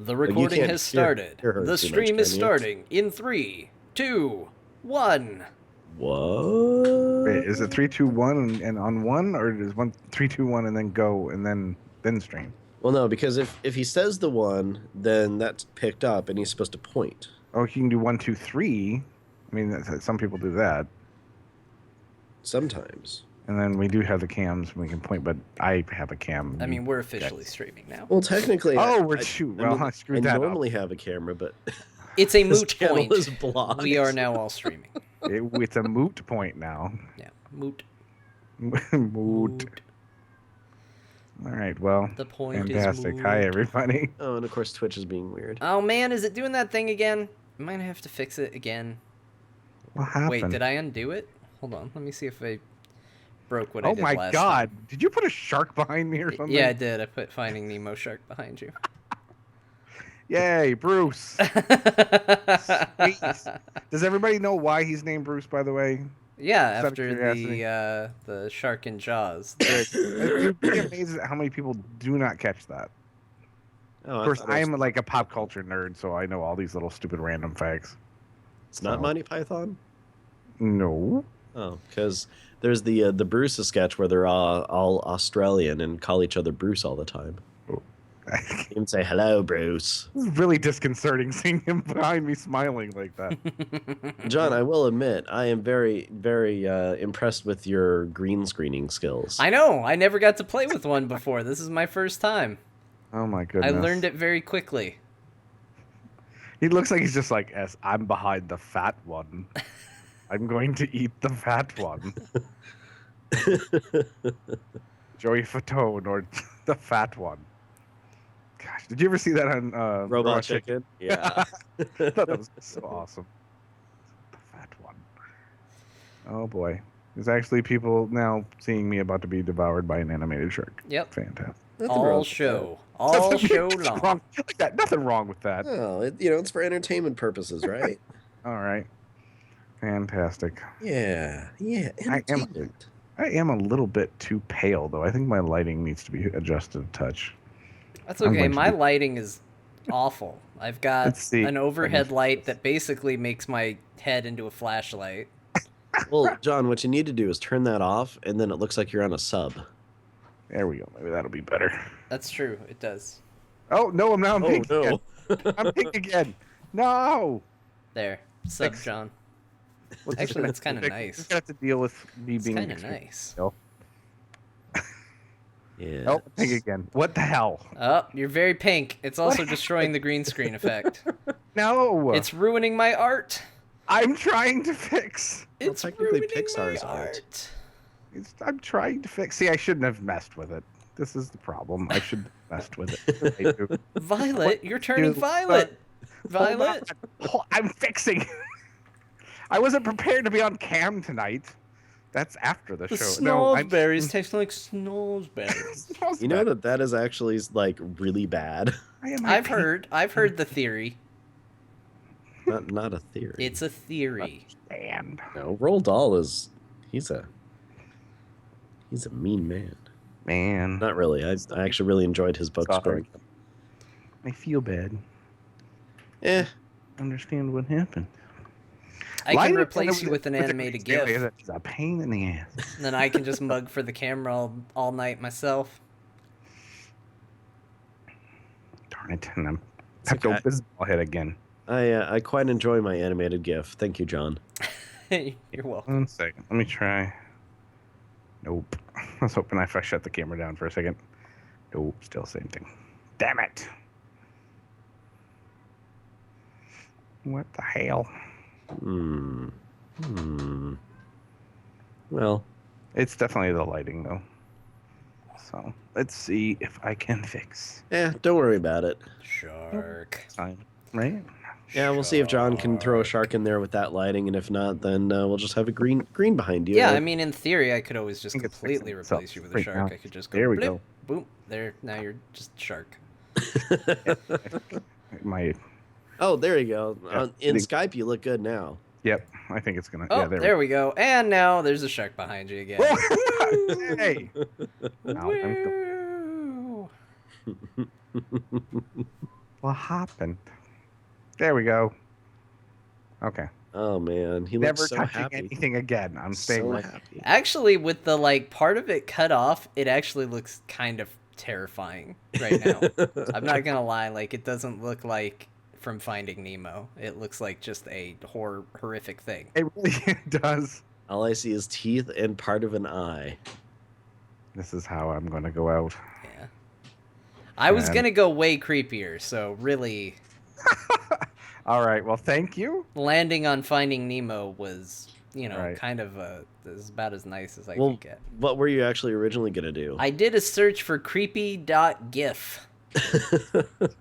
The recording has started. The stream is starting in 3, 2, 1. What? Wait, is it 3, 2, 1 and on one, or is 1 3, 2, 1 and then go and then stream? Well, no, because if he says the one, then that's picked up, and he's supposed to point. Oh, he can do 1, 2, 3. I mean, some people do that. Sometimes. And then we do have the cams we can point, but I have a cam. I mean, we're officially streaming now. Well, technically, I screwed that up. I normally have a camera, but it's a moot point. Is blocked. We are now all streaming. It's a moot point now. Yeah, moot. Moot. All right, well, the point fantastic. Is moot. Hi, everybody. Oh, and of course, Twitch is being weird. Oh man, is it doing that thing again? I might have to fix it again. What happened? Wait, did I undo it? Hold on, let me see if I broke what I did last time. Oh my god, did you put a shark behind me or something? Yeah, I did. I put Finding Nemo shark behind you. Yay, Bruce. Sweet. Does everybody know why he's named Bruce, by the way? Yeah, after the shark in Jaws. You'd be amazed at how many people do not catch that. Oh, of course, I am like a pop culture nerd, so I know all these little stupid random facts. It's not Monty Python? No. Oh, because there's the Bruce sketch where they're all Australian and call each other Bruce all the time. You can say, hello, Bruce. This is really disconcerting seeing him behind me smiling like that. John, I will admit, I am very, very impressed with your green screening skills. I know. I never got to play with one before. This is my first time. Oh, my goodness. I learned it very quickly. He looks like he's just like, yes, I'm behind the fat one. I'm going to eat the fat one. Joey Fatone or the fat one. Gosh, did you ever see that on Robot Chicken? Yeah. I thought that was so awesome. The fat one. Oh boy. There's actually people now seeing me about to be devoured by an animated shark. Yep. Fantastic. All show long. Wrong. Like that. Nothing wrong with that. Oh, it's for entertainment purposes, right? All right. Fantastic. Yeah. Entertainment. I am a little bit too pale, though. I think my lighting needs to be adjusted a touch. That's okay. My lighting is awful. I've got an overhead light that basically makes my head into a flashlight. Well, John, what you need to do is turn that off, and then it looks like you're on a sub. There we go. Maybe that'll be better. That's true. It does. Oh, no, I'm pink no. again. I'm pink again. No! There. Sub, John. Well, actually, that's kind of nice. Just have to deal with me being kind of nice. Yeah. Oh, pink again. What the hell? Oh, you're very pink. It's also destroying the green screen effect. No. It's ruining my art. I'm trying to fix. It's technically Pixar's art. I'm trying to fix. See, I shouldn't have messed with it. This is the problem. I should have messed with it. Violet, you're turning violet. Violet. I'm fixing. I wasn't prepared to be on cam tonight. That's after the show. Snowsberries taste like snowsberries. You know that is actually like really bad. I've heard the theory. Not a theory. It's a theory. No, Roald Dahl is he's a mean man. Man. Not really. I actually really enjoyed his books growing up. I feel bad. Understand what happened. I can replace you with an animated GIF. It's a pain in the ass. And then I can just mug for the camera all night myself. Darn it. And I'm Pepto-Bismol head again. I quite enjoy my animated GIF. Thank you, John. You're welcome. 1 second. Let me try. Nope. I was hoping if I shut the camera down for a second. Nope. Still same thing. Damn it. What the hell? Well, it's definitely the lighting, though. So let's see if I can fix. Don't worry about it. Shark. Right? Yeah, we'll see if John can throw a shark in there with that lighting, and if not, then we'll just have a green behind you. Yeah, I mean, in theory, I could always just completely replace you with a shark. I could just go. There we go. Boom. There. Now you're just shark. Oh, there you go. In Skype, you look good now. Yep, I think it's gonna. Oh, yeah, there we go. And now there's a shark behind you again. Hey. What happened? There we go. Okay. Oh man, he Never looks so touching happy. anything again. I'm staying So right. happy. Actually, with the like part of it cut off, it actually looks kind of terrifying right now. I'm not gonna lie, like it doesn't look like from Finding Nemo. It looks like just a horrific thing. It really does. All I see is teeth and part of an eye. This is how I'm gonna go out. Yeah. I was gonna go way creepier, so really. All right. Well, thank you. Landing on Finding Nemo was, Right. kind of is about as nice as I could get. What were you actually originally gonna do? I did a search for creepy.gif.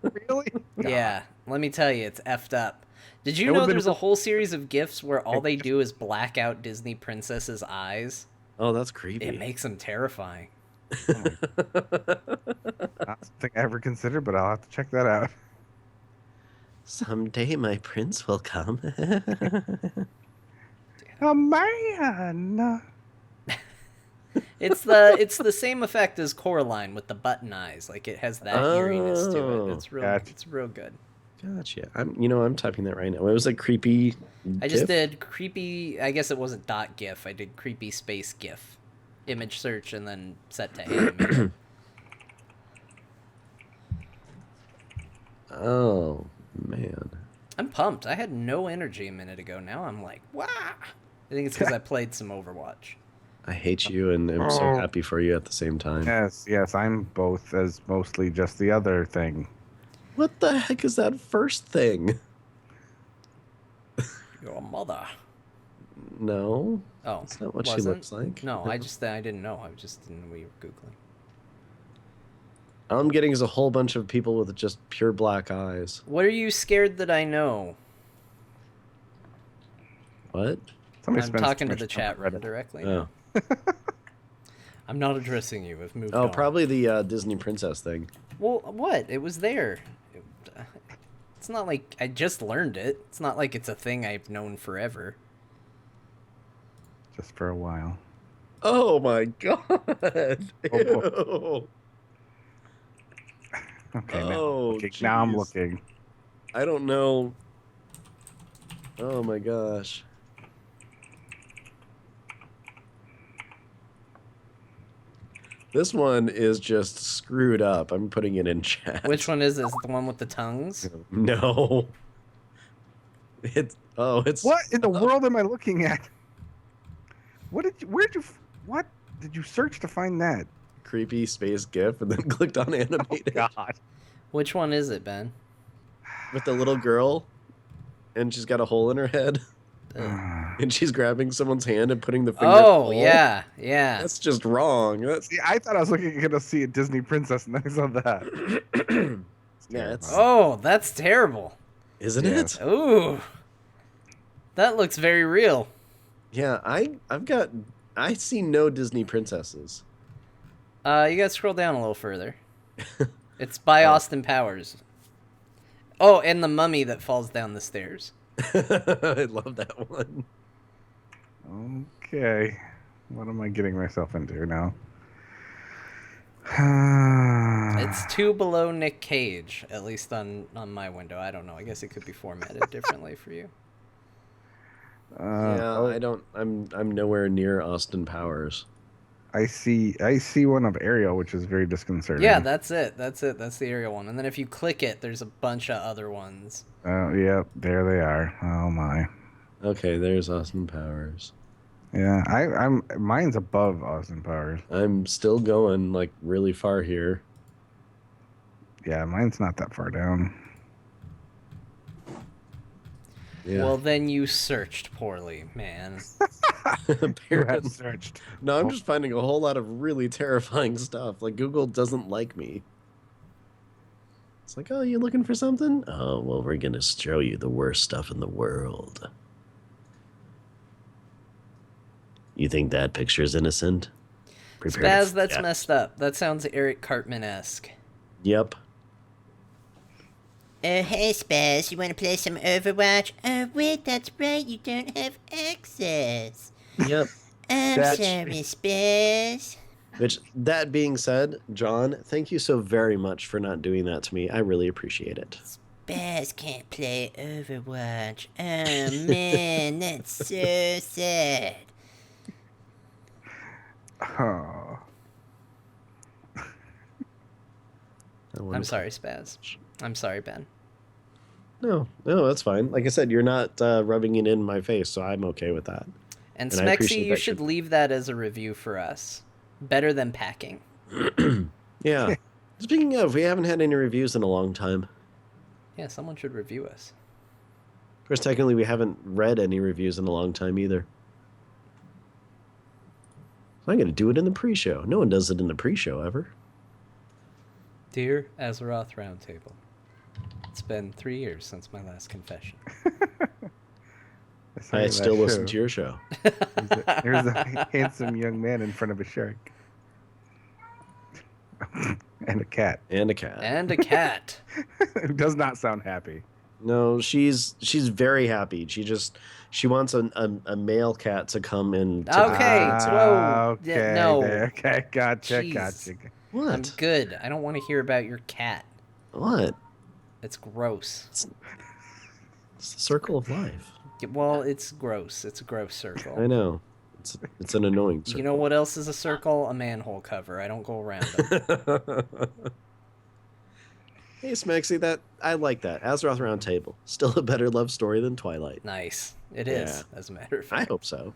Really? Yeah, let me tell you, it's effed up. Did you know there's a whole series of GIFs where all they do is black out Disney princesses' eyes? Oh, that's creepy. It makes them terrifying. Not something I ever considered, but I'll have to check that out. Someday my prince will come. Oh man! It's the same effect as Coraline with the button eyes. Like it has that eeriness to it. It's real good. Gotcha. I'm typing that right now. It was a creepy. I just did creepy. I guess it wasn't .gif. I did creepy space GIF, image search, and then set to animate. Oh man. I'm pumped. I had no energy a minute ago. Now I'm like, wow. I think it's because I played some Overwatch. I hate you and I'm so happy for you at the same time. Yes, I'm both as mostly just the other thing. What the heck is that first thing? Your mother. No. Oh, that's not what she looks like. No, I didn't know. I just didn't know we were Googling. All I'm getting is a whole bunch of people with just pure black eyes. What are you scared that I know? What? I'm talking to the chat directly. Oh. I'm not addressing you. I've moved on. Oh, probably the Disney princess thing. Well, what? It was there. It's not like I just learned it. It's not like it's a thing I've known forever. Just for a while. Oh my god. Ew. Okay, now I'm looking. I don't know. Oh my gosh. This one is just screwed up. I'm putting it in chat. Which one is this? The one with the tongues? No. It's What in the world am I looking at? What did you search to find that? Creepy space GIF and then clicked on animated. Oh, God. Which one is it, Ben? With the little girl and she's got a hole in her head. And she's grabbing someone's hand and putting the finger. Oh, yeah. That's just wrong. See, I thought I was going to see a Disney princess, and then I saw that. Yeah, oh, that's terrible. Isn't it? Ooh. That looks very real. Yeah, I see no Disney princesses. You gotta scroll down a little further. It's by Austin Powers. Oh, and the mummy that falls down the stairs. I love that one. Okay. What am I getting myself into now? It's 2 below Nick Cage, at least on my window. I don't know. I guess it could be formatted differently for you. I'm nowhere near Austin Powers. I see one of Ariel, which is very disconcerting. Yeah, that's it. That's the Ariel one. And then if you click it, there's a bunch of other ones. Oh, yeah, there they are. Oh my. Okay, there's Austin Powers. Yeah, mine's above Austin Powers. I'm still going like really far here. Yeah, mine's not that far down. Yeah. Well, then you searched poorly, man. Apparently searched. No, I'm just finding a whole lot of really terrifying stuff. Like Google doesn't like me. It's like, oh, you looking for something? Oh, well, we're gonna show you the worst stuff in the world. You think that picture's innocent? Spaz, that's messed up. That sounds Eric Cartman-esque. Yep. Oh, hey, Spaz, you want to play some Overwatch? Oh, wait, that's right, you don't have access. Yep. I'm sorry, Spaz. Which, that being said, John, thank you so very much for not doing that to me. I really appreciate it. Spaz can't play Overwatch. Oh man, that's so sad. Oh. I'm sorry, Spaz. I'm sorry, Ben. No, that's fine. Like I said, you're not rubbing it in my face, so I'm okay with that. And And I Smexy, appreciate you that should you're- leave that as a review for us. Better than packing. Yeah. Speaking of, we haven't had any reviews in a long time. Yeah, someone should review us. Of course, technically, we haven't read any reviews in a long time either. So I'm going to do it in the pre-show. No one does it in the pre-show ever. Dear Azeroth Roundtable, it's been 3 years since my last confession. I still listen to your show. Here's a handsome young man in front of a shark. And a cat. And a cat. And a cat. Who does not sound happy. No, she's very happy. She wants a male cat to come and Okay, whoa. Okay, Yeah, no. okay, gotcha, Jeez. gotcha. What? I'm good. I don't want to hear about your cat. What? It's gross. It's the circle of life. Well, it's gross. It's a gross circle. I know. It's an annoying circle. You know what else is a circle? A manhole cover. I don't go around them. Hey, Smexy, I like that. Azeroth Roundtable. Still a better love story than Twilight. Nice. It is, as a matter of I fact. hope so.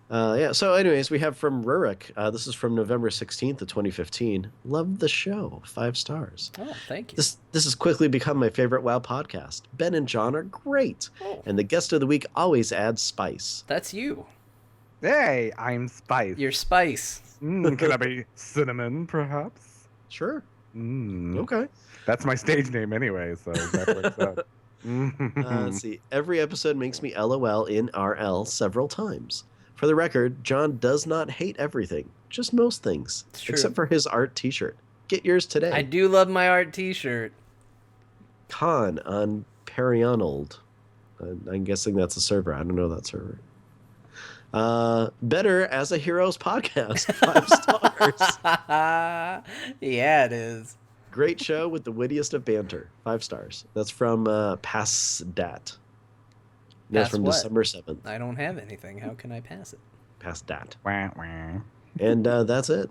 Yeah, so anyways, we have from Rurik. This is from November 16th of 2015. Love the show. 5 stars. Oh, thank you. This has quickly become my favorite WoW podcast. Ben and John are great. Oh. And the guest of the week always adds spice. That's you. Hey, I'm Spice. You're Spice. Can I be Cinnamon, perhaps? Sure. Mm. Okay. That's my stage name anyway, so that works out. Let's see. Every episode makes me LOL in RL several times. For the record, John does not hate everything, just most things, It's true. except for his art t-shirt. Get yours today. I do love my art t-shirt. Khan on Perionold. I'm guessing that's a server. I don't know that server. Better as a Heroes podcast. 5 stars. Yeah, it is. Great show with the wittiest of banter. 5 stars. That's from Pass Dat. That's Pass from what? December 7th. I don't have anything. How can I pass it? Pass Dat. Wah, wah. And that's it.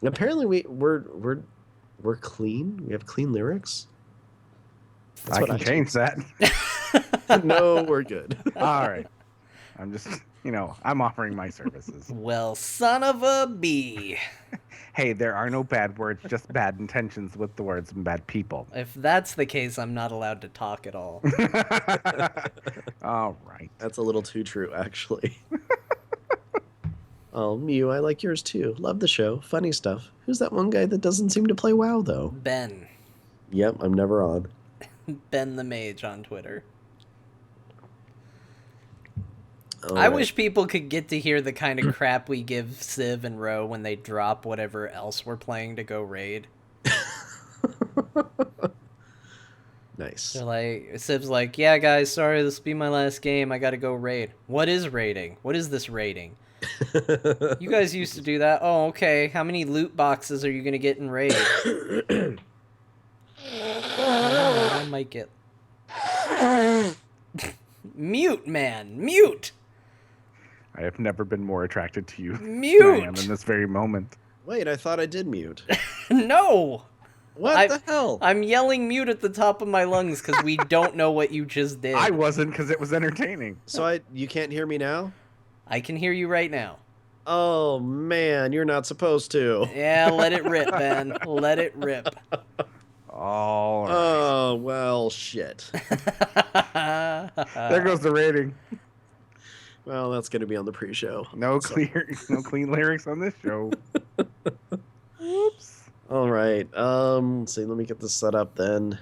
Apparently we're clean. We have clean lyrics. That's I what can I change that. No, we're good. All right. I'm just, I'm offering my services. Well, son of a bee. Hey, there are no bad words, just bad intentions with the words and bad people. If that's the case, I'm not allowed to talk at all. All right. That's a little too true, actually. Oh, Mew, I like yours too. Love the show. Funny stuff. Who's that one guy that doesn't seem to play WoW, though? Ben. Yep, I'm never on. Ben the Mage on Twitter. All I right. wish people could get to hear the kind of crap we give Civ and Ro when they drop whatever else we're playing to go raid. Nice. They're like, Civ's like, yeah, guys, sorry, this will be my last game. I gotta go raid. What is raiding? What is this raiding? You guys used to do that. Oh, okay. How many loot boxes are you gonna get in raid? I might get... Mute, man. Mute. I have never been more attracted to you than I am Mute. in this very moment. Wait, I thought I did mute. No. What the hell? I'm yelling mute at the top of my lungs because we don't know what you just did. I wasn't because it was entertaining. So you can't hear me now? I can hear you right now. Oh, man, you're not supposed to. Yeah, let it rip, Ben. Let it rip. All right. Oh, well, shit. There goes the rating. Well, that's going to be on the pre-show. No clean lyrics on this show. Whoops. All right. Let's see. Let me get this set up then.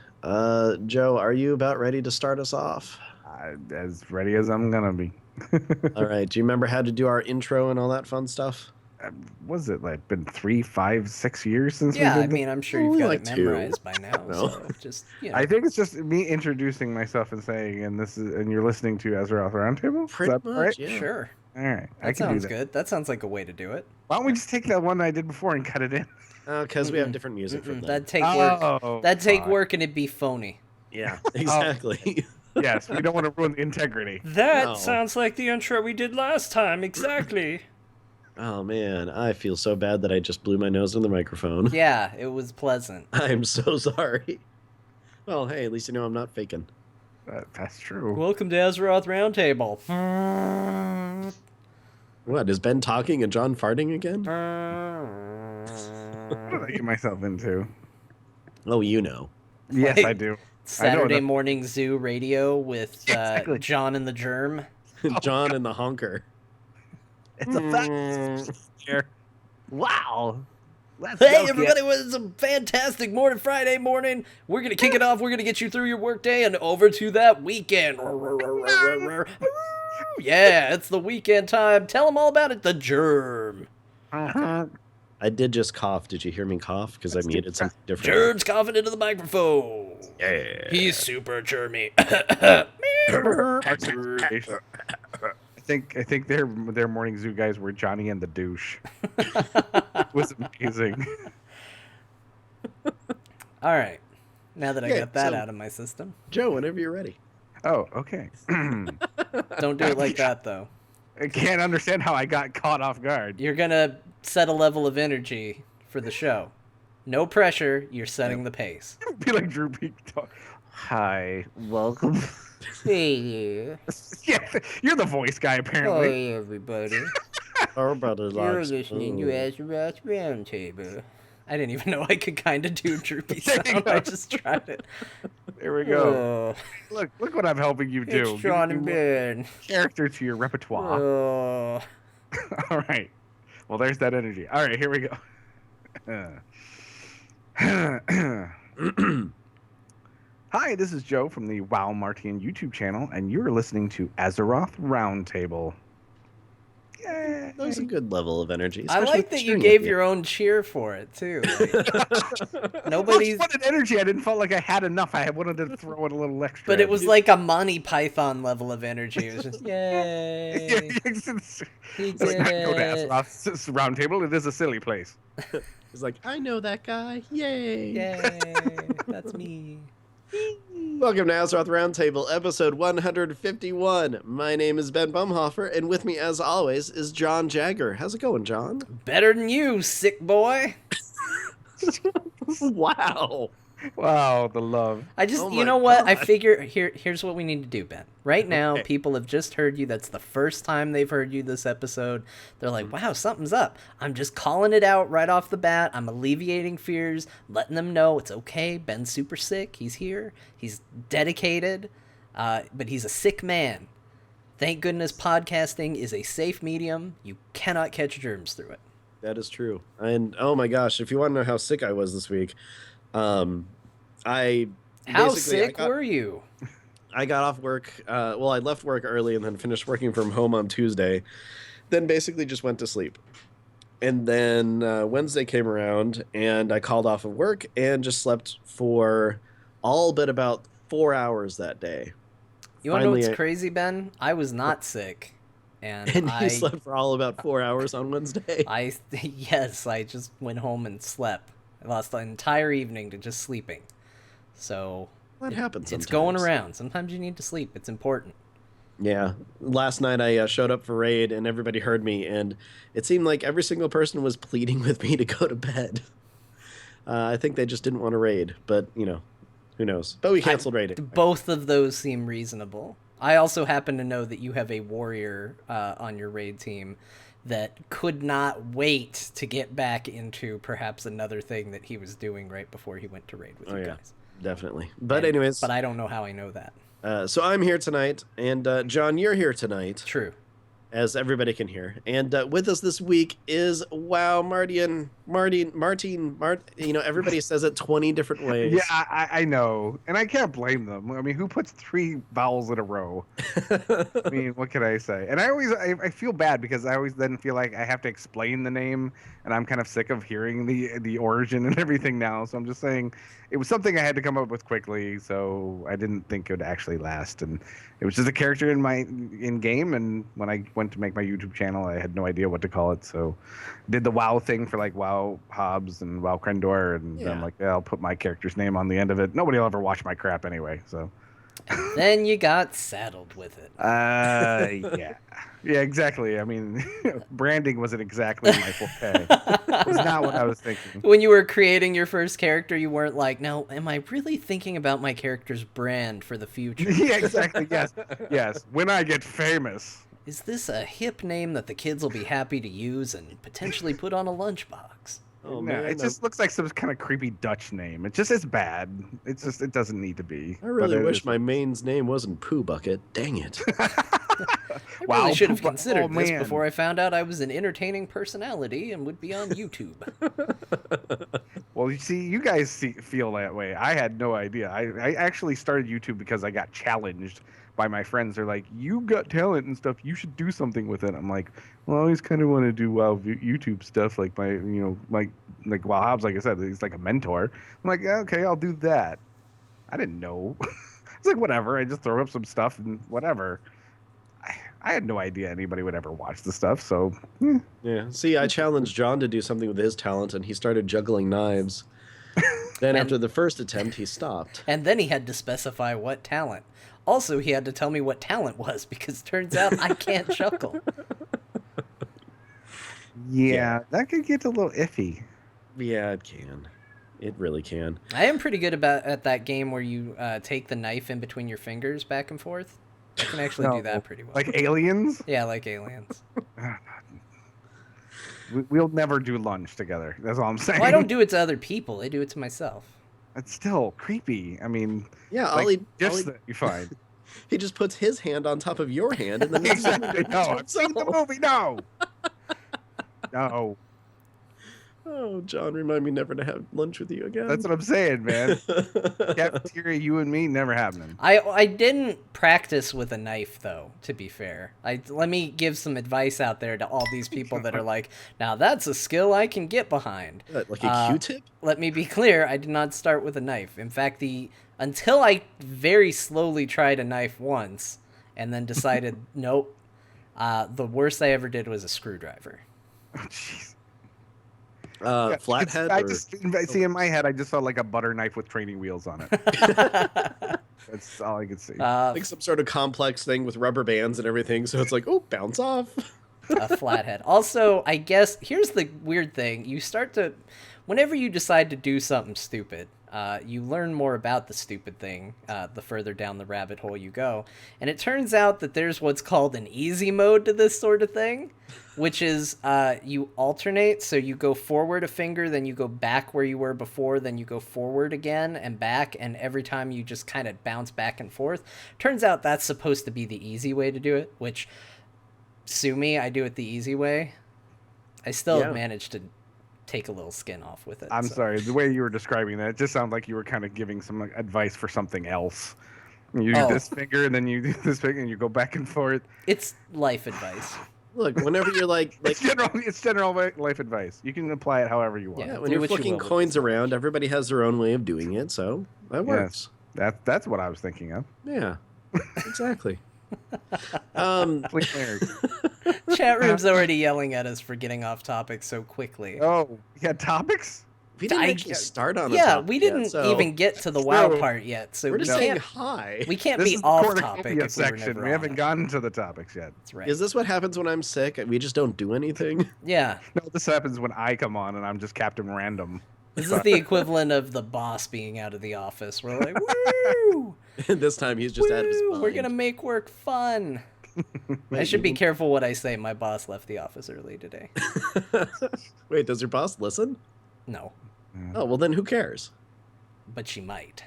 Joe, are you about ready to start us off? As ready as I'm gonna be. All right. Do you remember how to do our intro and all that fun stuff? Was it like been 3, 5, 6 years since Yeah, we I did mean, I'm sure you've Only got like it 2. memorized by now. No. So just, I think it's just me introducing myself and saying, and you're listening to Azeroth Roundtable? Is Pretty that much, right? yeah. Sure. All right, I That can do sounds that. good. That sounds like a way to do it. Why don't we just take that one I did before and cut it in? Because we have different music from them. That'd take work. Oh, That'd take fuck. work, and it'd be phony. Yeah, exactly. Yes, we don't want to ruin the integrity. That No. sounds like the intro we did last time. Exactly. Oh man, I feel so bad that I just blew my nose in the microphone. Yeah, it was pleasant. I'm so sorry. Well, hey, at least you know I'm not faking. That's true. Welcome to Azeroth Roundtable. What, is Ben talking and John farting again? What did I get myself into? Oh, you know. Yes, Like- I do. Saturday that- morning zoo radio with Exactly. John and the Germ. John and the honker. It's a fact. Here. Wow. Let's Hey go, everybody, it's a fantastic morning, Friday morning. We're going to kick it off. We're going to get you through your workday and over to that weekend. Yeah, it's the weekend time. Tell them all about it, the Germ. I did just cough. Did you hear me cough? Because I muted something different. Germ's coughing into the microphone. Yeah. He's super germy. I think their morning zoo guys were Johnny and the douche. It was amazing. All right. Now that I Yeah, got that so- out of my system. Joe, whenever you're ready. Oh, okay. Don't do it like that, though. I can't understand how I got caught off guard. You're going to set a level of energy for the show. No pressure. You're setting the pace. Be like Drew Peak. Hi, welcome. Hey, Yeah, you're the voice guy apparently. everybody. Our brother likes. Azeroth Roundtable. I didn't even know I could kind of do droopy There you sound. go. I just tried it. There we go. Oh, Look what I'm helping you do. it's John and Giving Ben. character to your repertoire. Oh. All right. Well, there's that energy. All right, here we go. Hi, this is Joe from the WoWMartiean YouTube channel, and you're listening to Azeroth Roundtable. Yay! That was a good level of energy. I especially like with that you string gave with your own cheer for it, too. Like, I nobody's... wanted energy. I didn't feel like I had enough. I wanted to throw in a little extra. But it was like a Monty Python level of energy. It was just, yay. It's He not did go to it. Azeroth's Roundtable. It is a silly place. He's like, I know that guy. Yay. Yay. That's me. Welcome to Azeroth Roundtable, episode 151. My name is Ben Bumhofer, and with me, as always, is John Jagger. How's it going, John? Better than you, sick boy. Wow. Wow, the love. I just, Oh you my know what? I God. figure here's what we need to do, Ben. Right now, Okay. people have just heard you. That's the first time they've heard you this episode. They're like, wow, something's up. I'm just calling it out right off the bat. I'm alleviating fears, letting them know it's okay. Ben's super sick. He's here. He's dedicated, but he's a sick man. Thank goodness podcasting is a safe medium. You cannot catch germs through it. That is true. And oh my gosh, if you want to know how sick I was this week, I How basically, sick were you? I got off work. Well, I left work early and then finished working from home on Tuesday. Then basically just went to sleep. And then Wednesday came around and I called off of work and just slept for all but about 4 hours that day. You want to know Finally, what's crazy, Ben? I was not sick. And And I you slept for all about 4 hours on Wednesday. yes, I just went home and slept. I lost the entire evening to just sleeping. So That happens it's sometimes. going around. Sometimes you need to sleep. It's important. Yeah. Last night I showed up for raid and everybody heard me, and it seemed like every single person was pleading with me to go to bed. I think they just didn't want to raid, but you know, who knows? But we canceled raiding. Both of those seem reasonable. I also happen to know that you have a warrior on your raid team that could not wait to get back into perhaps another thing that he was doing right before he went to raid with Oh, you yeah. guys. Definitely. But And- anyways, But I don't know how I know that. so I'm here tonight, and John, you're here tonight, True. as everybody can hear. And with us this week is WoWMartiean, you know, everybody says it 20 different ways. Yeah, I know, and I can't blame them. I mean, who puts 3 vowels in a row? I mean, what can I say? And I feel bad because I always then feel like I have to explain the name, and I'm kind of sick of hearing the origin and everything now. So I'm just saying it was something I had to come up with quickly. So I didn't think it would actually last, and it was just a character in game. And when I went to make my YouTube channel, I had no idea what to call it. So did the WoW thing for like WoW WoW Hobbs and WoW Krendor, and Yeah. I'm like, yeah, I'll put my character's name on the end of it. Nobody will ever watch my crap anyway, so. And then you got saddled with it. Yeah. Yeah, exactly. I mean, branding wasn't exactly my forte. It was not what I was thinking. When you were creating your first character, you weren't like, no, am I really thinking about my character's brand for the future? Yeah, exactly. Yes. Yes. When I get famous. Is this a hip name that the kids will be happy to use and potentially put on a lunchbox? Oh, No, man. it just looks like some kind of creepy Dutch name. It just is bad. It's just, it doesn't need to be. I really But it wish is- my main's name wasn't Poo Bucket. Dang it. I Wow, really should have but- considered oh, this man. before I found out I was an entertaining personality and would be on YouTube. Well, you see, you guys feel that way. I had no idea. I actually started YouTube because I got challenged by my friends. They're like, "You got talent and stuff. You should do something with it." I'm like, "Well, I always kind of want to do YouTube stuff, like like WoW Hobbs. Like I said, he's like a mentor." I'm like, yeah, "Okay, I'll do that." I didn't know. It's like whatever. I just throw up some stuff and whatever. I had no idea anybody would ever watch the stuff. So Yeah. See, I challenged John to do something with his talent, and he started juggling knives. Then, after the first attempt, he stopped. And then he had to specify what talent. Also, he had to tell me what talent was because turns out I can't chuckle. yeah, that could get a little iffy. Yeah, it can. It really can. I am pretty good at that game where you take the knife in between your fingers back and forth. I can actually do that pretty well. Like aliens. Yeah, like aliens. We'll never do lunch together. That's all I'm saying. Well, I don't do it to other people. I do it to myself. It's still creepy. I mean, Yeah, like, Ollie, gifts that you find. he just puts his hand on top of your hand, and then Exactly. No, I've seen the movie. No. No. Oh, John, remind me never to have lunch with you again. That's what I'm saying, man. Cafeteria, you and me, never happening. I didn't practice with a knife though, to be fair. Let me give some advice out there to all these people that are like, now that's a skill I can get behind. What, like a Q-tip? Let me be clear, I did not start with a knife. In fact, until I very slowly tried a knife once and then decided nope, the worst I ever did was a screwdriver. Oh, jeez. Flathead? I or... just see in my head. I just saw like a butter knife with training wheels on it. That's all I could see. like some sort of complex thing with rubber bands and everything, so it's like, oh, bounce off. A flathead. Also, I guess here's the weird thing: whenever you decide to do something stupid, you learn more about the stupid thing the further down the rabbit hole you go. And it turns out that there's what's called an easy mode to this sort of thing, which is you alternate. So you go forward a finger, then you go back where you were before, then you go forward again and back. And every time you just kind of bounce back and forth. Turns out that's supposed to be the easy way to do it, which, sue me, I do it the easy way. I still have managed to take a little skin off with it. I'm sorry. The way you were describing that, it just sounded like you were kind of giving some like, advice for something else. You do this finger, and then you do this finger, and you go back and forth. It's life advice. Look, whenever you're like It's general life advice. You can apply it however you want. Yeah. when do you're what you flicking will with coins this around, everybody has their own way of doing it, so that works. That's what I was thinking of. Yeah, exactly. Please, Larry. Chat room's already yelling at us for getting off topic so quickly. Oh, you had topics? We didn't actually start on a Yeah, topic we yet, didn't so even get to the WoW True. part yet, so we're we just saying can't, hi. we can't This be is the off cornucopia topic if we were section. never We on haven't it. gotten to the topics yet. That's right. Is this what happens when I'm sick? We just don't do anything? Yeah. No, this happens when I come on and I'm just Captain Random. This is the equivalent of the boss being out of the office. We're like, woo! This time he's just out of his Woo! mind. We're gonna make work fun. I should be careful what I say. My boss left the office early today. Wait, does your boss listen? No, Oh, well then who cares? but she might.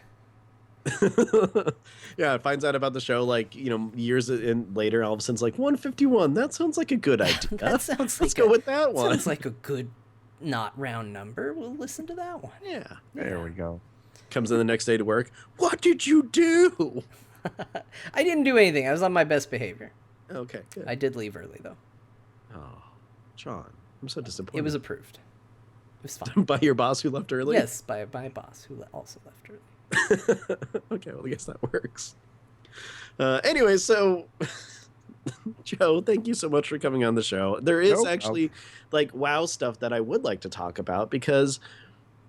Yeah, it finds out about the show like, years later, all of a sudden it's like 151. That sounds like a good idea. That sounds Let's like go with that one. Sounds like a good, not round number. We'll listen to that one. Yeah. There we go. Comes in the next day to work. What did you do? I didn't do anything. I was on my best behavior. Okay, good. I did leave early though. Oh, John, I'm so disappointed. It was approved. It was fine. by your boss who left early? Yes, by my boss who also left early. Okay, well, I guess that works. Anyway, so Joe, thank you so much for coming on the show. There is Nope. actually like WoW stuff that I would like to talk about because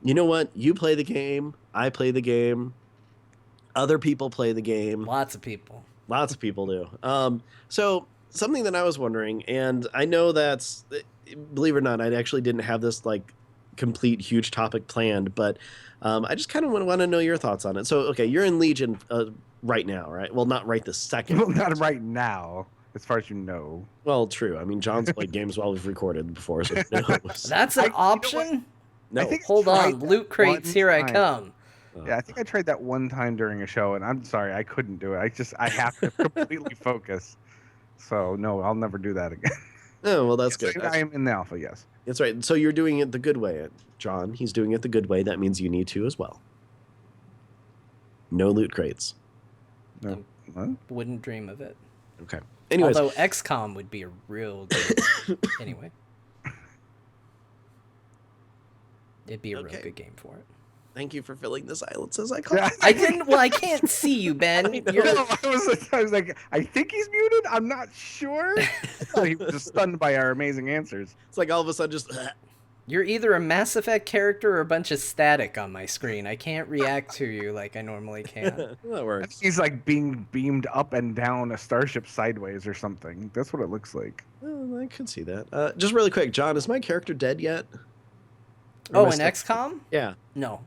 you know what? You play the game, I play the game, other people play the game. Lots of people. Lots of people do. So something that I was wondering, and I know that's, believe it or not, I actually didn't have this like complete huge topic planned, but I just kind of want to know your thoughts on it. So, okay, you're in Legion right now, right? Well, not right this second. Well, not right now, as far as you know. Well, true. I mean, John's played games while we've recorded before, so who knows? That's an option? No. I think I Hold tried on. that Loot crates, one here I time. come. Yeah, I think I tried that one time during a show, and I'm sorry, I couldn't do it. I have to completely focus. So no, I'll never do that again. Oh, well, that's good. I am in the alpha, yes. That's right. So you're doing it the good way, John. He's doing it the good way. That means you need to as well. No loot crates. No. What? Wouldn't dream of it. Okay. Anyways, Although XCOM would be a real good... Anyway. It'd be a real Okay. good game for it. thank you for filling the silence as I call Yeah. it. I didn't... Well, I can't see you, Ben. You're... No, I was like, I think he's muted. I'm not sure. I thought he was just stunned by our amazing answers. It's like all of a sudden just... You're either a Mass Effect character or a bunch of static on my screen. I can't react to you like I normally can. that I works. think he's like being beamed up and down a starship sideways or something. That's what it looks like. Well, I could see that. Just really quick, John, is my character dead yet? Or Oh, am I in still- XCOM? Yeah. No.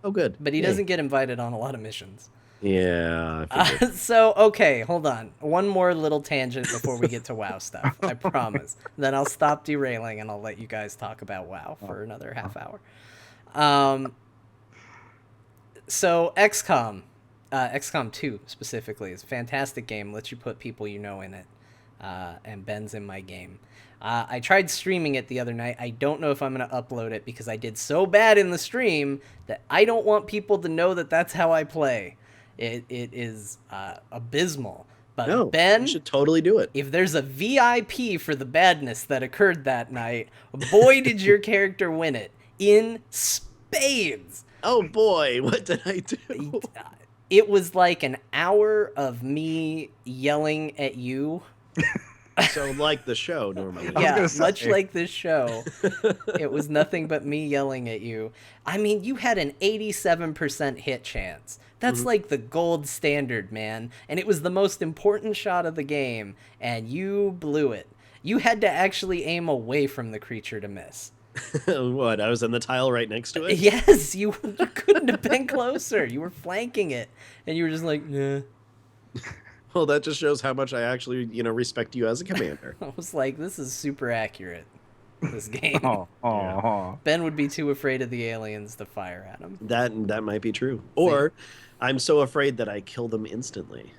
Oh, good. But he Yay. doesn't get invited on a lot of missions. Yeah. I figured. So, okay, hold on. One more little tangent before we get to WoW stuff. I promise. Then I'll stop derailing and I'll let you guys talk about WoW for another half hour. So, XCOM. XCOM 2, specifically, is a fantastic game. Lets you put people you know in it. And Ben's in my game. I tried streaming it the other night. I don't know if I'm going to upload it because I did so bad in the stream that I don't want people to know that that's how I play. It is abysmal. But No, Ben, you should totally do it. if there's a VIP for the badness that occurred that night, boy, did your character win it. In spades. Oh, boy. What did I do? It was like an hour of me yelling at you. So like the show normally. was Yeah, gonna say. much like this show, it was nothing but me yelling at you. I mean, you had an 87% hit chance. That's like the gold standard, man. And it was the most important shot of the game, and you blew it. You had to actually aim away from the creature to miss. What? I was in the tile right next to it? Yes, you couldn't have been closer. You were flanking it, and you were just like, nah. Well, that just shows how much I actually, respect you as a commander. I was like, this is super accurate, this game. Oh. Ben would be too afraid of the aliens to fire at him. That might be true. Or I'm so afraid that I kill them instantly.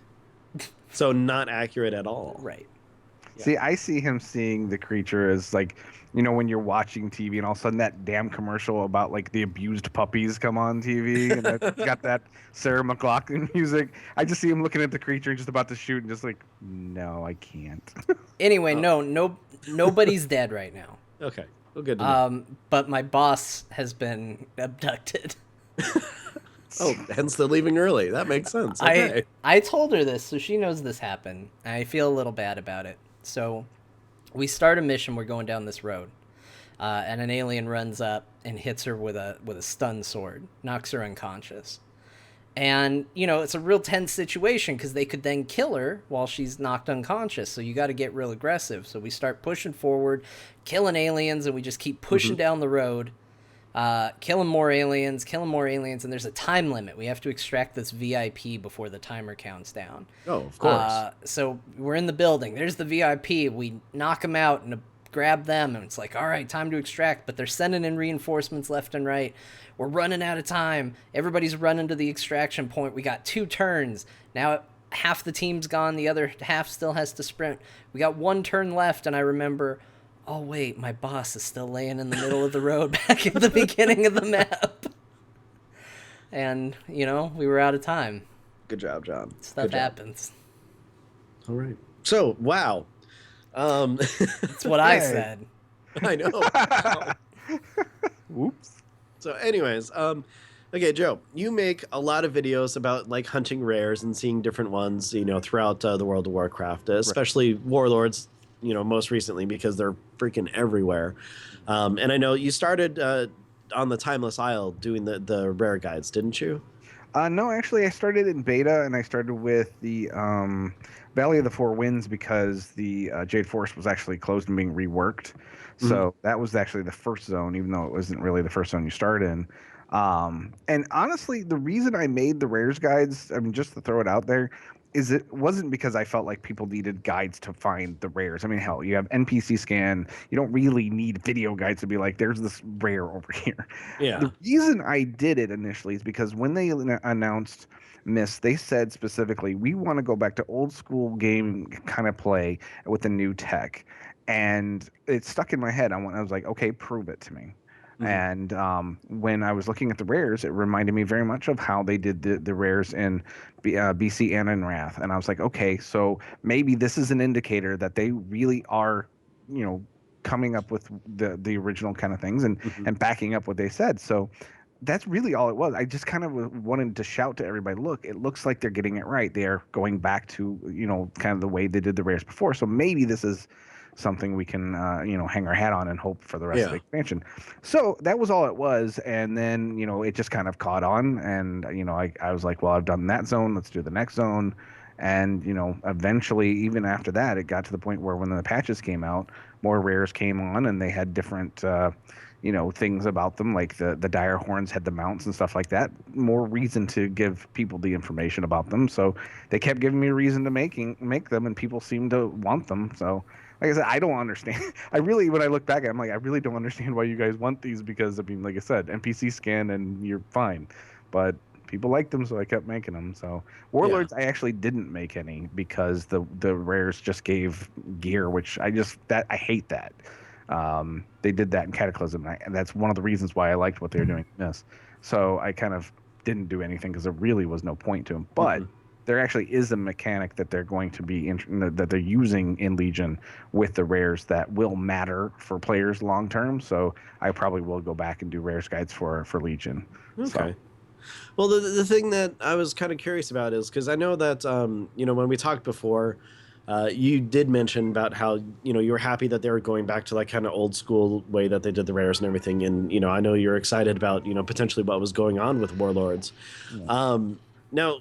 So not accurate at all. Right. See, I see him seeing the creature as like, when you're watching TV and all of a sudden that damn commercial about like the abused puppies come on TV and it's got that Sarah McLachlan music. I just see him looking at the creature and just about to shoot and just like, no, I can't. Anyway, nobody's dead right now. Okay. Well, good to know. But my boss has been abducted. Oh, hence the leaving early. That makes sense. Okay. I told her this, so she knows this happened. I feel a little bad about it. So we start a mission. We're going down this road, and an alien runs up and hits her with a stun sword, knocks her unconscious. And it's a real tense situation because they could then kill her while she's knocked unconscious. So you got to get real aggressive. So we start pushing forward, killing aliens, and we just keep pushing down the road. Killing more aliens, and there's a time limit. We have to extract this VIP before the timer counts down. Oh, of course. So we're in the building. There's the VIP. We knock them out and grab them, and it's like, all right, time to extract. But they're sending in reinforcements left and right. We're running out of time. Everybody's running to the extraction point. We got 2 turns. Now half the team's gone. The other half still has to sprint. We got 1 turn left, and I remember... oh, wait, my boss is still laying in the middle of the road back at the beginning of the map. And, we were out of time. Good job, John. Stuff Good job. happens. All right. So, wow. That's what I Hey. said. I know. Wow. Whoops. So, anyways, Okay, Joe, you make a lot of videos about like hunting rares and seeing different ones, throughout the World of Warcraft, Right. especially warlords, most recently because they're freaking everywhere. And I know you started on the Timeless Isle doing the rare guides, didn't you? No, actually, I started in beta, and I started with the Valley of the Four Winds because the Jade Forest was actually closed and being reworked. Mhm. So that was actually the first zone, even though it wasn't really the first zone you start in. And honestly, the reason I made the rares guides, I mean, just to throw it out there, is it wasn't because I felt like people needed guides to find the rares. I mean, hell, you have NPC scan. You don't really need video guides to be like, there's this rare over here. Yeah. The reason I did it initially is because when they announced Mist, they said specifically, we want to go back to old school game kind of play with the new tech. And it stuck in my head. I was like, okay, prove it to me. Mhm. And when I was looking at the rares, it reminded me very much of how they did the rares in BC and in Wrath. And I was like, okay, so maybe this is an indicator that they really are, you know, coming up with the original kind of things Mhm. and backing up what they said. So that's really all it was. I just kind of wanted to shout to everybody, look, it looks like they're getting it right. They're going back to, kind of the way they did the rares before. So maybe this is something we can, hang our hat on and hope for the rest of the Yeah. expansion. So that was all it was. And then, it just kind of caught on. And, I was like, well, I've done that zone. Let's do the next zone. And, eventually, even after that, it got to the point where when the patches came out, more rares came on and they had different, things about them, like the dire horns had the mounts and stuff like that. More reason to give people the information about them. So they kept giving me a reason to make them, and people seem to want them. So, like I said, I don't understand. I really, when I look back, I'm like, I really don't understand why you guys want these because, I mean, like I said, NPC scan and you're fine, but people liked them, so I kept making them. So Yeah. warlords, I actually didn't make any because the rares just gave gear, which I hate that. They did that in Cataclysm, and that's one of the reasons why I liked what they were doing in this. So I kind of didn't do anything because there really was no point to them. But Mhm. there actually is a mechanic that they're going to be that they're using in Legion with the rares that will matter for players long term. So I probably will go back and do rares guides for Legion. So Okay. Well, the thing that I was kind of curious about is because I know that when we talked before, you did mention about how you were happy that they were going back to like kind of old school way that they did the rares and everything, and I know you're excited about potentially what was going on with Warlords. yeah. Now,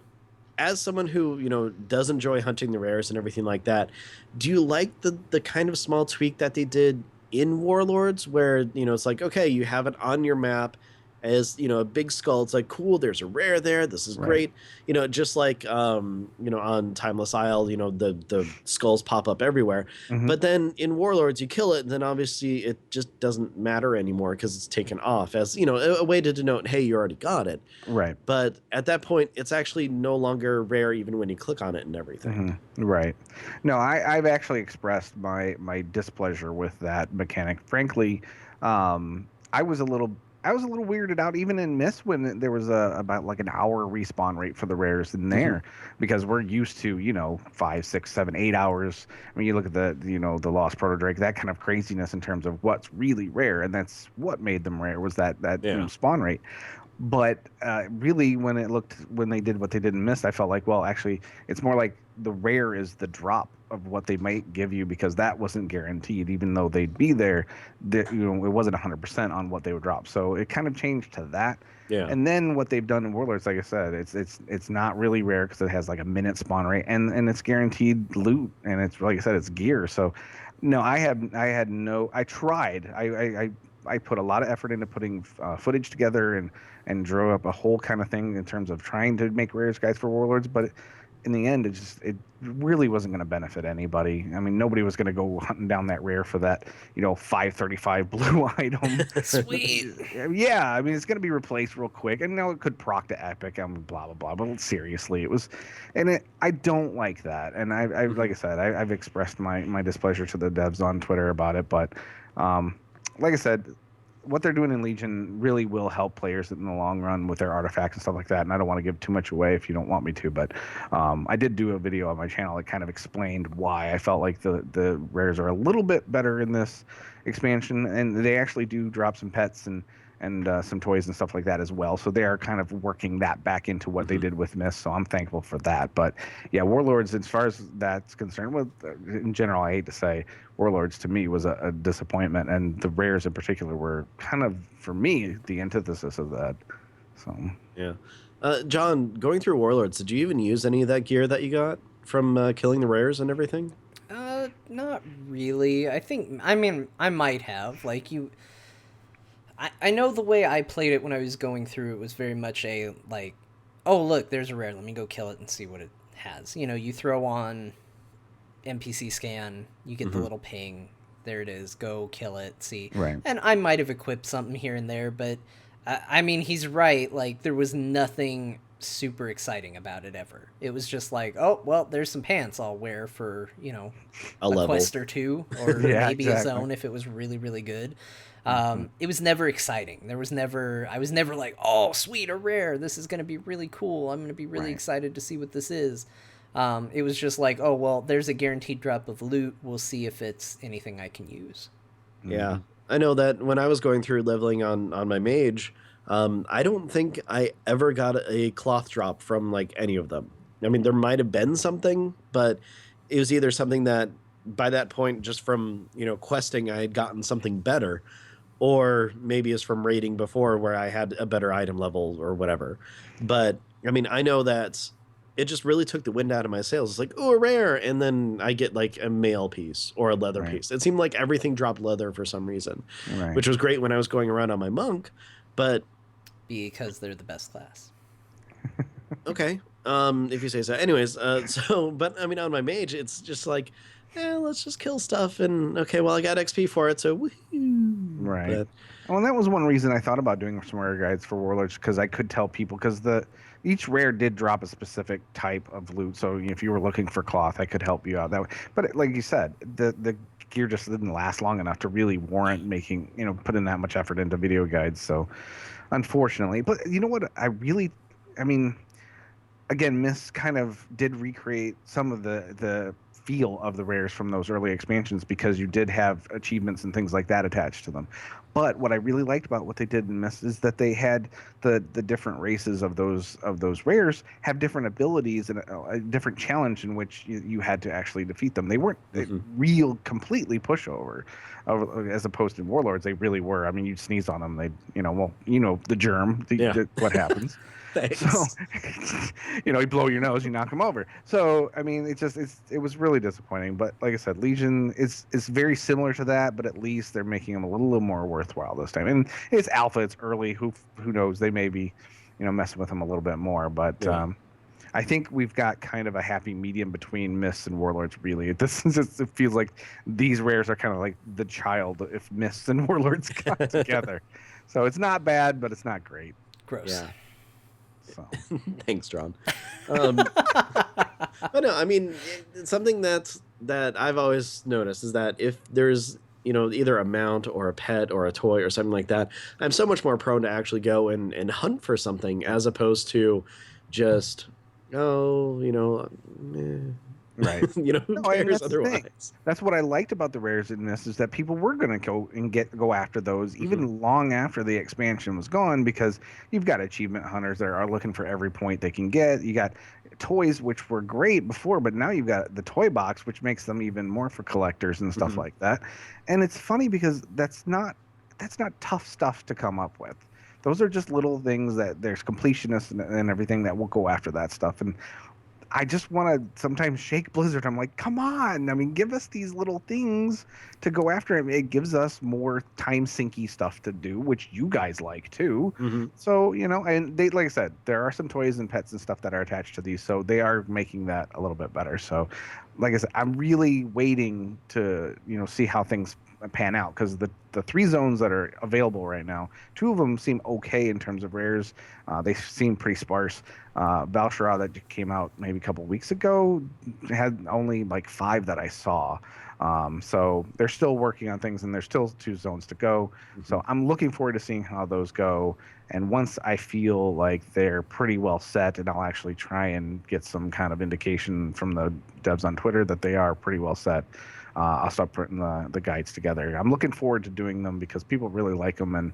as someone who does enjoy hunting the rares and everything like that, do you like the kind of small tweak that they did in Warlords, where it's like, okay, you have it on your map as a big skull. It's like, cool, there's a rare there, this is Right. great. Just like on Timeless Isle, the skulls pop up everywhere. Hmm. But then in Warlords you kill it, and then obviously it just doesn't matter anymore because it's taken off as a way to denote, hey, you already got it. Right. But at that point, it's actually no longer rare, even when you click on it and everything. Hmm. Right. No, I've actually expressed my displeasure with that mechanic. Frankly, I was a little weirded out even in Mist when there was about like an hour respawn rate for the rares in Hmm. there because we're used to 5, 6, 7, 8 hours. I mean, you look at the Lost Proto Drake, that kind of craziness in terms of what's really rare, and that's what made them rare was that Yeah. spawn rate. But really, when they did what they did in Mist, I felt like, well, actually, it's more like the rare is the drop of what they might give you because that wasn't guaranteed, even though they'd be there. It wasn't 100% on what they would drop. So it kind of changed to that. Yeah. And then what they've done in Warlords, like I said, it's not really rare because it has like a minute spawn rate and it's guaranteed loot and it's like I said, it's gear. So no, I tried. I put a lot of effort into putting footage together and drew up a whole kind of thing in terms of trying to make rares guides for Warlords, but in the end, it really wasn't going to benefit anybody. I mean, nobody was going to go hunting down that rare for that 535 blue item. Sweet. Yeah, I mean, it's going to be replaced real quick. And it could proc to Epic and blah, blah, blah. But seriously, I don't like that. And I like I said, I've expressed my displeasure to the devs on Twitter about it. But like I said, what they're doing in Legion really will help players in the long run with their artifacts and stuff like that. And I don't want to give too much away if you don't want me to, but I did do a video on my channel that kind of explained why I felt like the rares are a little bit better in this expansion, and they actually do drop some pets and and some toys and stuff like that as well. So they are kind of working that back into what they did with Mist. So I'm thankful for that. But yeah, Warlords, as far as that's concerned, with in general, I hate to say, Warlords to me was a disappointment, and the rares in particular were kind of, for me, the antithesis of that. So Yeah. John, going through Warlords, did you even use any of that gear that you got from killing the rares and everything? Not really. I mean, I might have. Like, I know the way I played it when I was going through it was very much a, like, oh, look, there's a rare. Let me go kill it and see what it has. You know, you throw on NPC scan, you get the little ping. There it is. Go kill it, see. Right. And I might have equipped something here and there, but, I mean, he's right. Like, there was nothing super exciting about it ever. It was just like, oh, well, there's some pants I'll wear for, you know, A level. quest or two, or Yeah, maybe exactly. a zone if it was really, really good. It was never exciting. I was never like, oh, sweet, a rare. This is going to be really cool. I'm going to be really excited to see what this is. It was just like, oh, well, there's a guaranteed drop of loot. We'll see if it's anything I can use. Yeah. I know that when I was going through leveling on my mage, I don't think I ever got a cloth drop from like any of them. I mean, there might have been something, but it was either something that by that point, just from, you know, questing, I had gotten something better, or maybe it's from raiding before where I had a better item level or whatever. But I mean, I know that it just really took the wind out of my sails. It's like, oh, a rare, and then I get like a mail piece or a leather piece. It seemed like everything dropped leather for some reason, which was great when I was going around on my monk. But because they're the best class. okay, if you say so. Anyways, but I mean, on my mage, it's just like, let's just kill stuff, and okay, well, I got XP for it, so woohoo. Right. But, well, and that was one reason I thought about doing some rare guides for Warlords, because I could tell people, because each rare did drop a specific type of loot. So if you were looking for cloth, I could help you out that way. But like you said, the gear just didn't last long enough to really warrant making, you know, putting that much effort into video guides. So unfortunately, but you know what? I mean, again, Mist kind of did recreate some of the feel of the rares from those early expansions, because you did have achievements and things like that attached to them. But what I really liked about what they did in Mist is that they had the different races of those rares have different abilities and a different challenge in which you had to actually defeat them. They weren't real completely pushover, as opposed to Warlords. They really were. I mean, you'd sneeze on them, they, the germ, what happens. So, you blow your nose, you knock them over. So, I mean, it was really disappointing. But like I said, Legion is very similar to that, but at least they're making them a little more worthwhile this time. And it's alpha, it's early. Who knows? They may be, messing with them a little bit more. But I think we've got kind of a happy medium between Mists and Warlords. Really, it feels like these rares are kind of like the child if Mists and Warlords got together. So it's not bad, but it's not great. Gross. Yeah. So. Thanks, John. But no, I mean, it's something that I've always noticed is that if there's, either a mount or a pet or a toy or something like that, I'm so much more prone to actually go and hunt for something as opposed to just, Right. Who cares otherwise? That's what I liked about the rares in this, is that people were going to go and go after those even long after the expansion was gone, because you've got achievement hunters that are looking for every point they can get. You got toys, which were great before, but now you've got the toy box, which makes them even more for collectors and stuff like that. And it's funny because that's not tough stuff to come up with. Those are just little things that there's completionists and everything that will go after that stuff. And I just want to sometimes shake Blizzard. I'm like, come on. I mean, give us these little things to go after. It gives us more time sinky stuff to do, which you guys like too. So, and they, like I said, there are some toys and pets and stuff that are attached to these. So they are making that a little bit better. So like I said, I'm really waiting to, see how things pan out, because the 3 zones that are available right now, 2 of them seem okay in terms of rares. They seem pretty sparse. Valshara that came out maybe a couple weeks ago had only like 5 that I saw. So they're still working on things, and there's still 2 zones to go. So I'm looking forward to seeing how those go. And once I feel like they're pretty well set, and I'll actually try and get some kind of indication from the devs on Twitter that they are pretty well set, I'll start putting the guides together. I'm looking forward to doing them because people really like them, and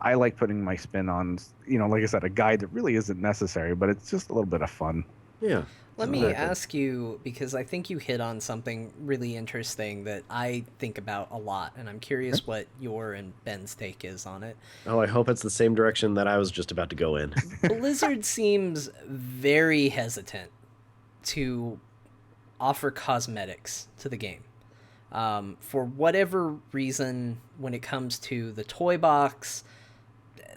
I like putting my spin on, like I said, a guide that really isn't necessary, but it's just a little bit of fun. Yeah. Let me Exactly. ask you, because I think you hit on something really interesting that I think about a lot, and I'm curious what your and Ben's take is on it. Oh, I hope it's the same direction that I was just about to go in. Blizzard seems very hesitant to offer cosmetics to the game. For whatever reason, when it comes to the toy box,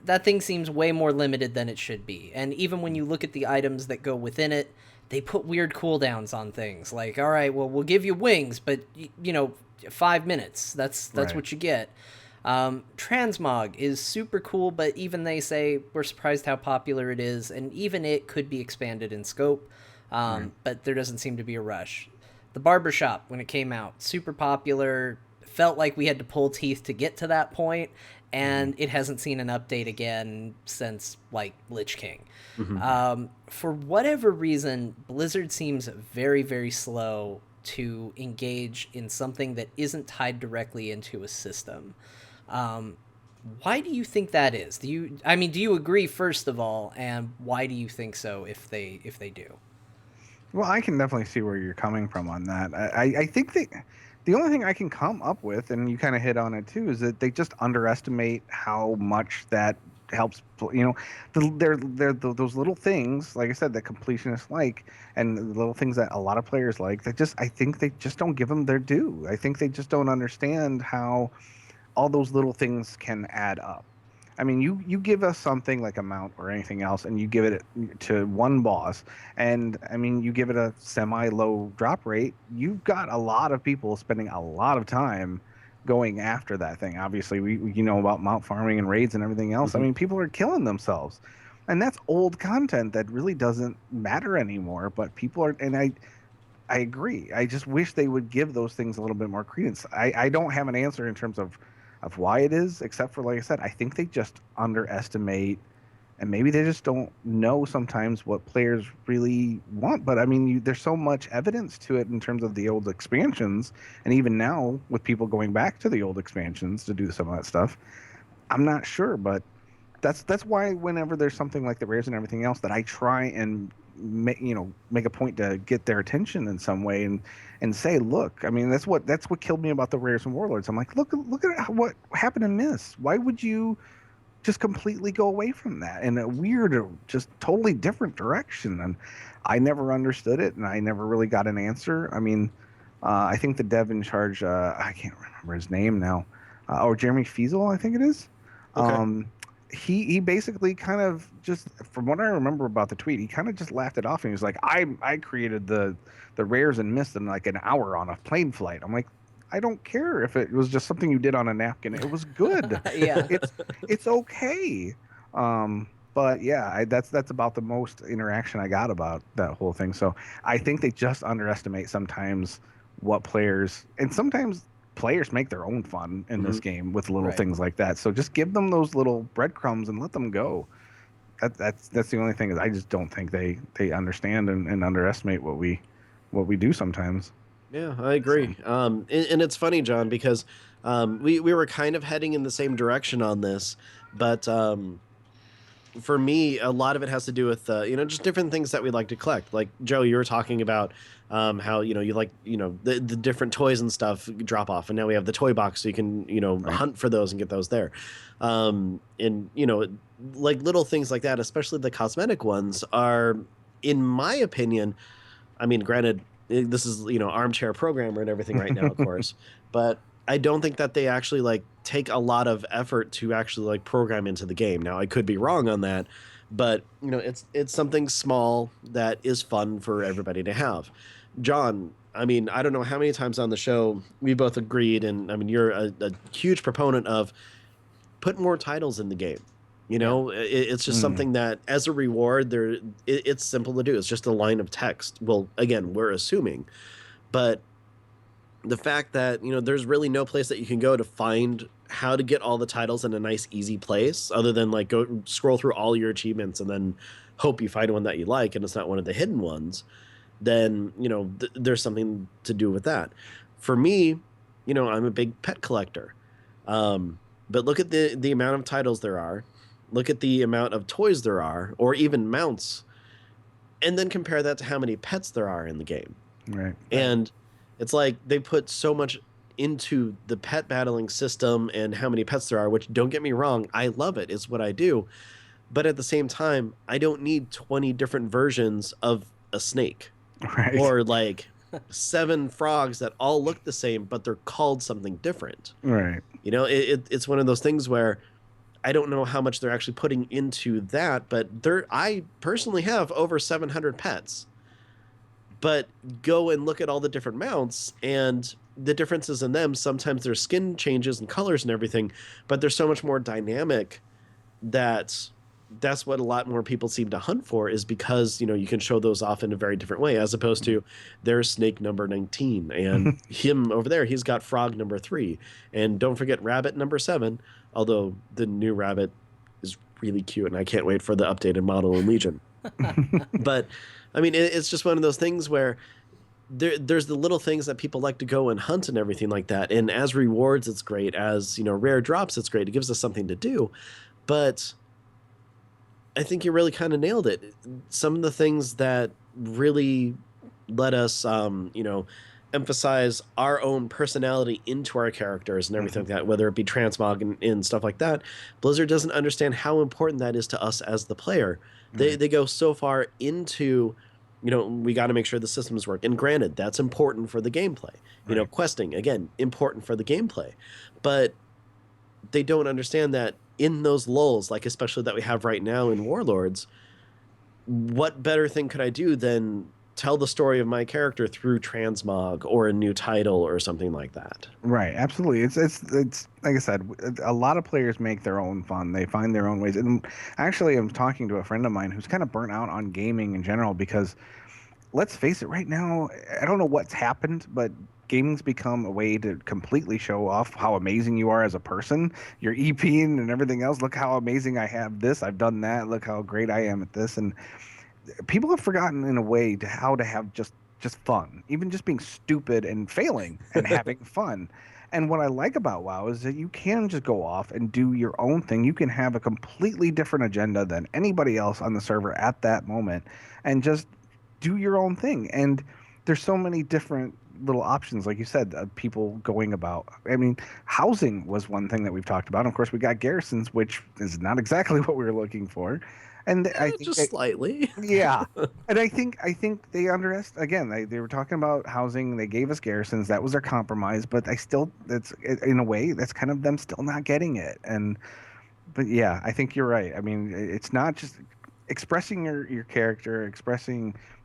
that thing seems way more limited than it should be. And even when you look at the items that go within it, they put weird cooldowns on things. Like, all right, well, we'll give you wings, but 5 minutes. That's Right. what you get. Transmog is super cool, but even they say we're surprised how popular it is, and even it could be expanded in scope. But there doesn't seem to be a rush. The Barbershop, when it came out, super popular. Felt like we had to pull teeth to get to that point, and it hasn't seen an update again since, like, Lich King. For whatever reason, Blizzard seems very, very slow to engage in something that isn't tied directly into a system. Why do you think that is? Do you agree, first of all, and why do you think so if they do? Well, I can definitely see where you're coming from on that. I think the only thing I can come up with, and you kind of hit on it too, is that they just underestimate how much that helps. They're those little things, like I said, that completionists like, and the little things that a lot of players like. I think they just don't give them their due. I think they just don't understand how all those little things can add up. I mean, you give us something like a mount or anything else, and you give it to one boss, and I mean, you give it a semi-low drop rate. You've got a lot of people spending a lot of time going after that thing. Obviously, we about mount farming and raids and everything else. I mean, people are killing themselves, and that's old content that really doesn't matter anymore. But people are, and I agree. I just wish they would give those things a little bit more credence. I don't have an answer in terms of why it is, except for, like I said, I think they just underestimate, and maybe they just don't know sometimes what players really want. But I mean, there's so much evidence to it in terms of the old expansions, and even now with people going back to the old expansions to do some of that stuff. I'm not sure, but that's why whenever there's something like the rares and everything else, that I try and make a point to get their attention in some way and say, look, I mean, that's what killed me about the rares and warlords. I'm like, look at what happened in this. Why would you just completely go away from that in a weird, just totally different direction? And I never understood it, and I never really got an answer. I mean, I think the dev in charge, I can't remember his name now, or Jeremy Fiesel, I think it is. Okay. He basically kind of just, from what I remember about the tweet, he kind of just laughed it off, and he was like, I created the rares and mist in like an hour on a plane flight. I'm like, I don't care if it was just something you did on a napkin. It was good. Yeah. It's okay. But yeah, that's about the most interaction I got about that whole thing. So I think they just underestimate sometimes what players, and sometimes players make their own fun in this game with little Right. things like that. So just give them those little breadcrumbs and let them go. That's the only thing, is I just don't think they understand and underestimate what we do sometimes. Yeah, I agree. And it's funny, John, because we were kind of heading in the same direction on this, but for me, a lot of it has to do with just different things that we like to collect. Like Joe, you were talking about how you like the different toys and stuff drop off, and now we have the toy box, so you can Right. hunt for those and get those there. And like little things like that, especially the cosmetic ones, are, in my opinion, I mean, granted, this is armchair programmer and everything right now, of course, but I don't think that they actually like take a lot of effort to actually like program into the game. Now, I could be wrong on that, but it's something small that is fun for everybody to have. John, I mean, I don't know how many times on the show we both agreed, and I mean, you're a huge proponent of put more titles in the game. It's just something that, as a reward, it's simple to do. It's just a line of text. Well, again, we're assuming, but the fact that there's really no place that you can go to find how to get all the titles in a nice, easy place, other than like go scroll through all your achievements and then hope you find one that you like, and it's not one of the hidden ones. Then there's something to do with that. For me, I'm a big pet collector. But look at the amount of titles there are. Look at the amount of toys there are, or even mounts, and then compare that to how many pets there are in the game. Right. And it's like they put so much into the pet battling system and how many pets there are, which, don't get me wrong, I love it. It's what I do. But at the same time, I don't need 20 different versions of a snake. Right. Or like 7 frogs that all look the same, but they're called something different. Right. It's one of those things where I don't know how much they're actually putting into that, but I personally have over 700 pets. But go and look at all the different mounts and the differences in them. Sometimes there's skin changes and colors and everything, but they're so much more dynamic that's what a lot more people seem to hunt for, is because, you can show those off in a very different way, as opposed to there's snake number 19 and him over there, he's got frog number 3. And don't forget rabbit number 7, although the new rabbit is really cute and I can't wait for the updated model in Legion. But I mean, it's just one of those things where there's the little things that people like to go and hunt and everything like that. And as rewards, it's great. As, rare drops, it's great. It gives us something to do. But I think you really kind of nailed it. Some of the things that really let us, emphasize our own personality into our characters and everything like that, whether it be transmog and stuff like that, Blizzard doesn't understand how important that is to us as the player. They go so far into, we got to make sure the systems work. And granted, that's important for the gameplay. Right. Questing, again, important for the gameplay. But they don't understand that in those lulls, like especially that we have right now in Warlords, what better thing could I do than tell the story of my character through transmog or a new title or something like that? Right, absolutely. It's like I said, a lot of players make their own fun. They find their own ways. And actually, I'm talking to a friend of mine who's kind of burnt out on gaming in general, because let's face it, right now, I don't know what's happened, but gaming's become a way to completely show off how amazing you are as a person. You're EPing and everything else. Look how amazing I have this. I've done that. Look how great I am at this. And people have forgotten in a way how to have just fun, even just being stupid and failing and having fun. And what I like about WoW is that you can just go off and do your own thing. You can have a completely different agenda than anybody else on the server at that moment and just do your own thing. And there's so many different little options, like you said, people going about. I mean, housing was one thing that we've talked about. And of course, we got garrisons, which is not exactly what we were looking for. And I think just slightly. Yeah. And I think they again, they were talking about housing. They gave us garrisons. That was their compromise. But that's in a way, that's kind of them still not getting it. But yeah, I think you're right. I mean, it's not just expressing your character,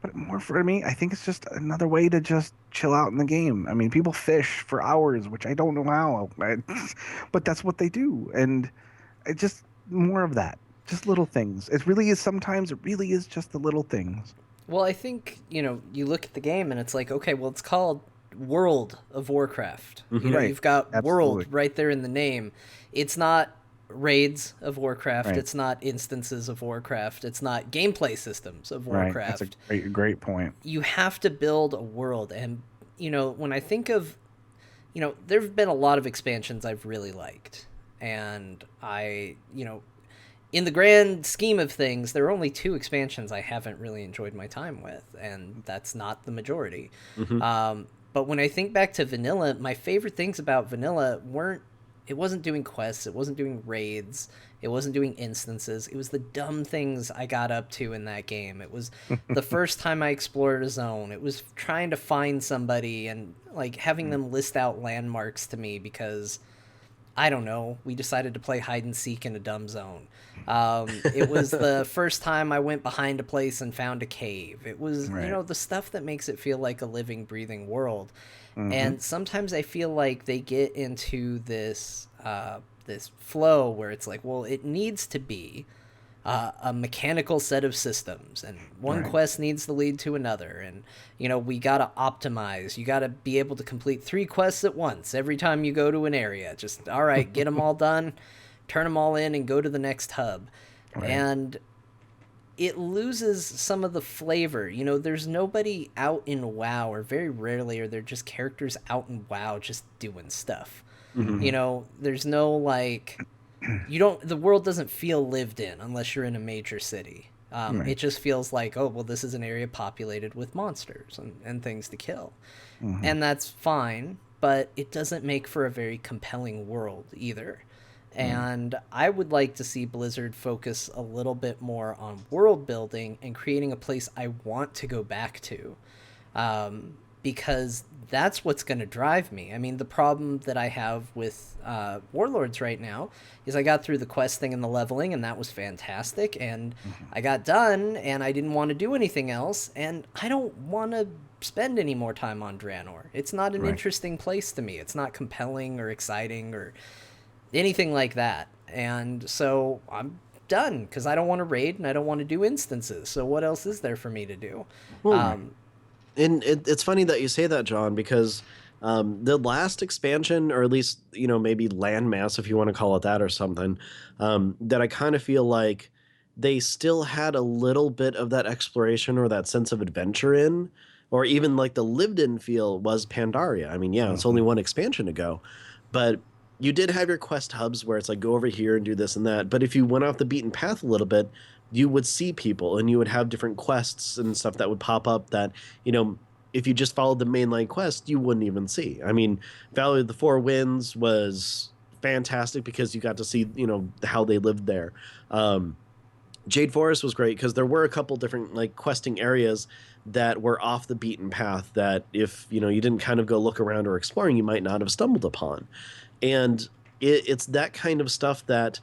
but more for me, I think it's just another way to just chill out in the game. I mean, people fish for hours, which I don't know how, but that's what they do. And it just more of that. Just little things. Sometimes it really is just the little things. Well, I think, you look at the game and it's like, okay, well, it's called World of Warcraft. Mm-hmm. Right. You've got Absolutely. World right there in the name. It's not raids of Warcraft. Right. It's not instances of Warcraft. It's not gameplay systems of Warcraft. Right. That's a great point. You have to build a world. And, when I think of, there have been a lot of expansions I've really liked. And in the grand scheme of things, there are only 2 expansions I haven't really enjoyed my time with, and that's not the majority. Mm-hmm. But when I think back to vanilla, my favorite things about vanilla it wasn't doing quests, it wasn't doing raids, it wasn't doing instances. It was the dumb things I got up to in that game. It was the first time I explored a zone. It was trying to find somebody and having them list out landmarks to me because, I don't know, we decided to play hide and seek in a dumb zone. It was the first time I went behind a place and found a cave. It was, the stuff that makes it feel like a living, breathing world. Mm-hmm. And sometimes I feel like they get into this flow where it's like, well, it needs to be a mechanical set of systems, and one quest needs to lead to another, and we gotta optimize. You gotta be able to complete 3 quests at once every time you go to an area. Just all right, get them all done, turn them all in, and go to the next hub. And it loses some of the flavor. You know, there's nobody out in WoW, or very rarely are there just characters out in WoW just doing stuff. You know, there's no like, the world doesn't feel lived in unless you're in a major city. It just feels like, oh, well, this is an area populated with monsters and things to kill. And that's fine, but it doesn't make for a very compelling world either. And I would like to see Blizzard focus a little bit more on world building and creating a place I want to go back to. Because that's what's going to drive me. I mean, the problem that I have with Warlords right now is I got through the quest thing and the leveling, and that was fantastic. And I got done, and I didn't want to do anything else. And I don't want to spend any more time on Draenor. It's not an interesting place to me. It's not compelling or exciting or anything like that. And so I'm done because I don't want to raid and I don't want to do instances. So what else is there for me to do? And it's funny that you say that, John, because the last expansion, or at least, you know, maybe landmass, if you want to call it that or something, that I kind of feel like they still had a little bit of that exploration or that sense of adventure in, or even like the lived in feel was Pandaria. I mean, yeah, it's only one expansion ago, but you did have your quest hubs where it's like, go over here and do this and that. But if you went off the beaten path a little bit, you would see people and you would have different quests and stuff that would pop up that, you know, if you just followed the mainline quest, you wouldn't even see. I mean, Valley of the Four Winds was fantastic because you got to see, you know, how they lived there. Jade Forest was great because there were a couple different like questing areas that were off the beaten path that if, you know, you didn't kind of go look around or exploring, you might not have stumbled upon. And it's that kind of stuff that,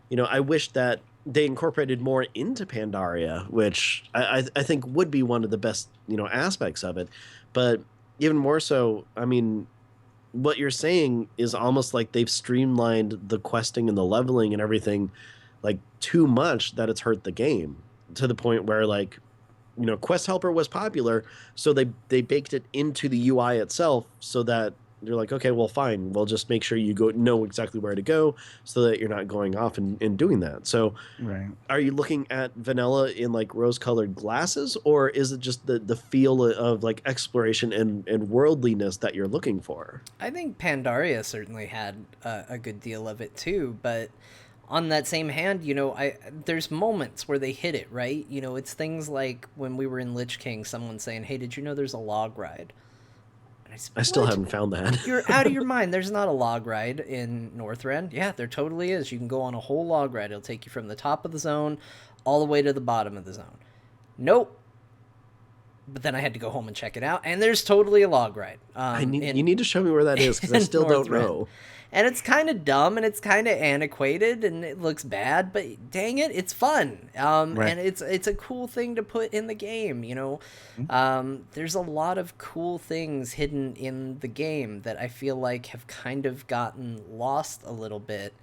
you know, I wish that they incorporated more into Pandaria, which I think would be one of the best, you know, aspects of it. But even more so, I mean, what you're saying is almost like they've streamlined the questing and the leveling and everything like too much that it's hurt the game to the point where, like, you know, Quest Helper was popular, so they baked it into the UI itself so that you're like, okay, well, fine. We'll just make sure you know exactly where to go so that you're not going off and doing that. So are you looking at vanilla in like rose-colored glasses, or is it just the feel of like exploration and worldliness that you're looking for? I think Pandaria certainly had a good deal of it too, but on that same hand, you know, there's moments where they hit it, right? You know, it's things like when we were in Lich King, someone saying, hey, did you know there's a log ride? I still haven't found that. You're out of your mind. There's not a log ride in Northrend. Yeah, there totally is. You can go on a whole log ride. It'll take you from the top of the zone all the way to the bottom of the zone. Nope. But then I had to go home and check it out, and there's totally a log ride. You need to show me where that is, because I still don't know. And it's kind of dumb, and it's kind of antiquated, and it looks bad, but dang it, it's fun. And it's a cool thing to put in the game, you know. There's a lot of cool things hidden in the game that I feel like have kind of gotten lost a little bit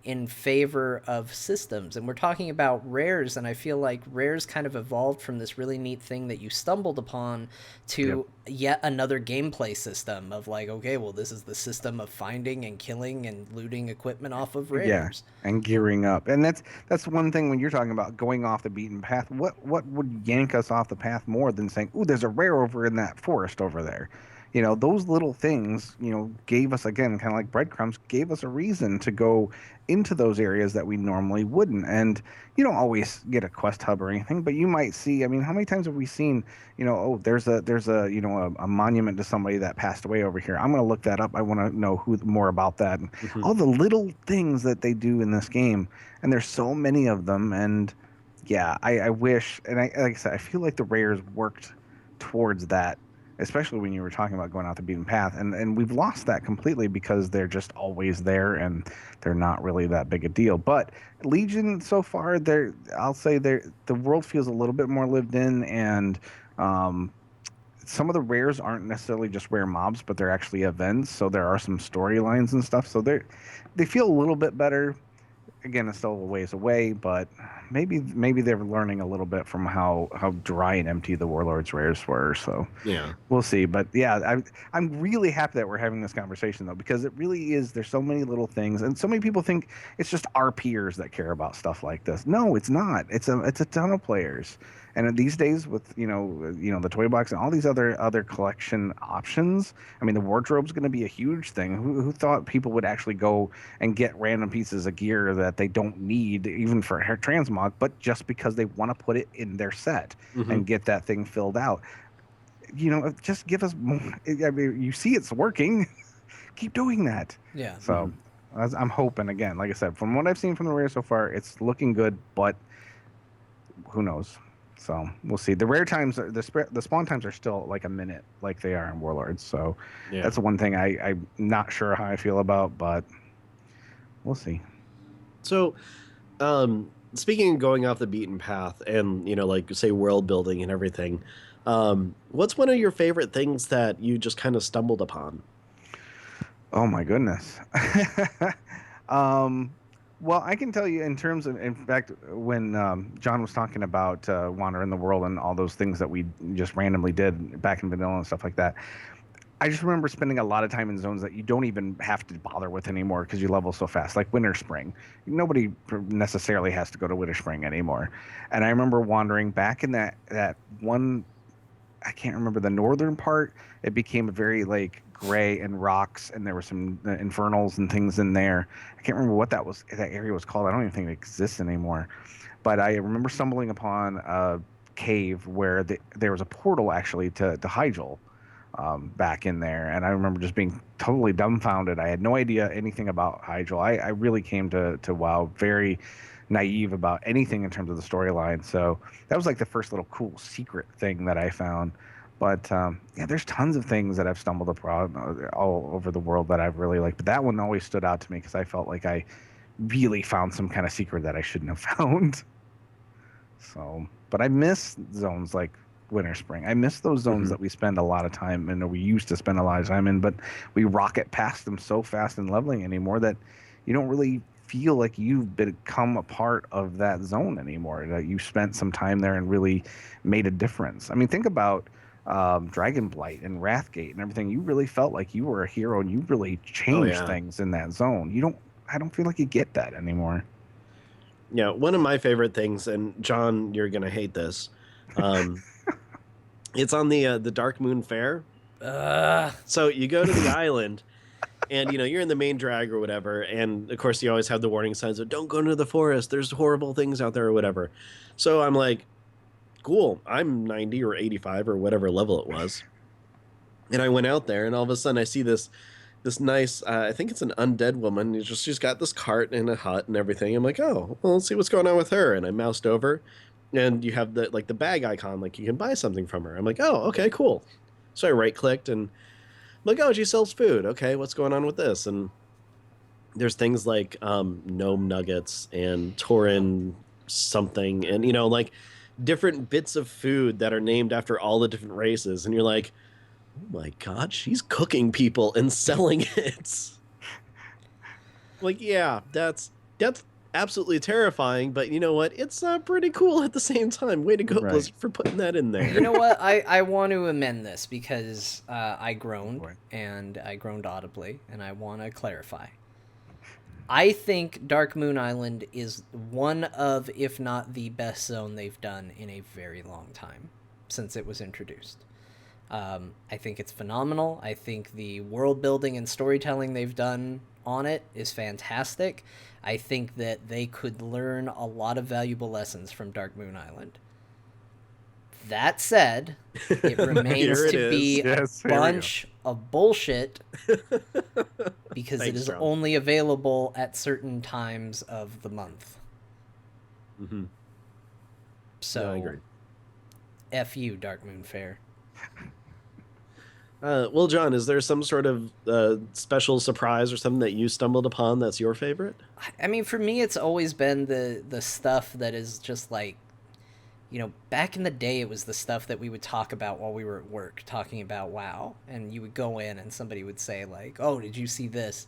in favor of systems. And we're talking about rares, and I feel like rares kind of evolved from this really neat thing that you stumbled upon to yet another gameplay system of like, okay, well, this is the system of finding and killing and looting equipment off of rares. And gearing up. And that's one thing when you're talking about going off the beaten path. What would yank us off the path more than saying, ooh, there's a rare over in that forest over there? You know, those little things, you know, gave us, again, kind of like breadcrumbs, gave us a reason to go into those areas that we normally wouldn't. And you don't always get a quest hub or anything, but you might see, I mean, how many times have we seen, you know, oh, there's a you know, a monument to somebody that passed away over here. I'm going to look that up. I want to know more about that. And all the little things that they do in this game. And there's so many of them. And yeah, I wish, and like I said, I feel like the rares worked towards that, especially when you were talking about going out the beaten path. And we've lost that completely because they're just always there and they're not really that big a deal. But Legion, so far, I'll say the world feels a little bit more lived in, and some of the rares aren't necessarily just rare mobs, but they're actually events. So there are some storylines and stuff. So they feel a little bit better. again, it's still a ways away, but maybe they're learning a little bit from how dry and empty the Warlords rares were. So Yeah. we'll see. But yeah, I'm really happy that we're having this conversation though, because it really is. There's so many little things, and so many people think it's just our peers that care about stuff like this. No, it's not. It's a ton of players. And these days, with the toy box and all these other collection options, I mean, the wardrobe's going to be a huge thing. Who thought people would actually go and get random pieces of gear that they don't need, even for hair transmog, but just because they want to put it in their set and get that thing filled out? Just give us more. I mean, you see it's working. Keep doing that. Yeah. So I'm hoping, again, like I said, from what I've seen from the rare so far, it's looking good, but who knows? So we'll see. The rare times, the spawn times are still like a minute, like they are in Warlords. So that's the one thing I'm not sure how I feel about, but we'll see. So, speaking of going off the beaten path and, like, say, world building and everything, what's one of your favorite things that you just kind of stumbled upon? Oh, my goodness. Well, I can tell you in terms of, in fact, when John was talking about Wander in the World and all those things that we just randomly did back in vanilla and stuff like that, I just remember spending a lot of time in zones that you don't even have to bother with anymore because you level so fast, like Winter Spring. Nobody necessarily has to go to Winter Spring anymore. And I remember wandering back in that one, I can't remember the northern part. It became very like gray and rocks, and there were some infernals and things in there. I can't remember what that area was called. I don't even think it exists anymore. But I remember stumbling upon a cave where there was a portal actually to Hyjal. Back in there, and I remember just being totally dumbfounded. I had no idea anything about Hyjal. I really came to WoW very naive about anything in terms of the storyline, so that was like the first little cool secret thing that I found. But yeah, there's tons of things that I've stumbled upon all over the world that I've really liked, but that one always stood out to me because I felt like I really found some kind of secret that I shouldn't have found. So, but I miss zones like Winter Spring. I miss those zones that we spend a lot of time in, or we used to spend a lot of time in, but we rocket past them so fast in leveling anymore that you don't really feel like you've become a part of that zone anymore, that you spent some time there and really made a difference. I mean, think about Dragonblight and Wrathgate and everything. You really felt like you were a hero and you really changed things in that zone. I don't feel like you get that anymore. Yeah, one of my favorite things, and John, you're gonna hate this. It's on the Dark Moon Fair. So you go to the island, and you're in the main drag or whatever, and of course you always have the warning signs of don't go into the forest. There's horrible things out there or whatever. So I'm like, cool. I'm 90 or 85 or whatever level it was, and I went out there, and all of a sudden I see this nice, I think it's an undead woman. She's got this cart and a hut and everything. I'm like, oh, well, let's see what's going on with her. And I moused over, and you have the bag icon, like you can buy something from her. I'm like, oh, okay, cool. So I right clicked and I'm like, oh, she sells food. Okay, what's going on with this? And there's things like gnome nuggets and Tauren something, and like different bits of food that are named after all the different races. And you're like, oh my god, she's cooking people and selling it. Like, yeah, that's absolutely terrifying, but you know what? It's pretty cool at the same time. Way to go, right. Blizzard, for putting that in there. You know what? I want to amend this because I groaned, and I groaned audibly, and I want to clarify. I think Dark Moon Island is one of, if not the best zone they've done in a very long time since it was introduced. I think it's phenomenal. I think the world building and storytelling they've done on it is fantastic. I think that they could learn a lot of valuable lessons from Dark Moon Island. That said, it remains to be a bunch of bullshit because it is only available at certain times of the month. Mm-hmm. So, I agree. F you, Dark Moon Fair. Well, John, is there some sort of special surprise or something that you stumbled upon that's your favorite? I mean, for me, it's always been the stuff that is just like, back in the day, it was the stuff that we would talk about while we were at work, talking about WoW. And you would go in and somebody would say like, oh, did you see this?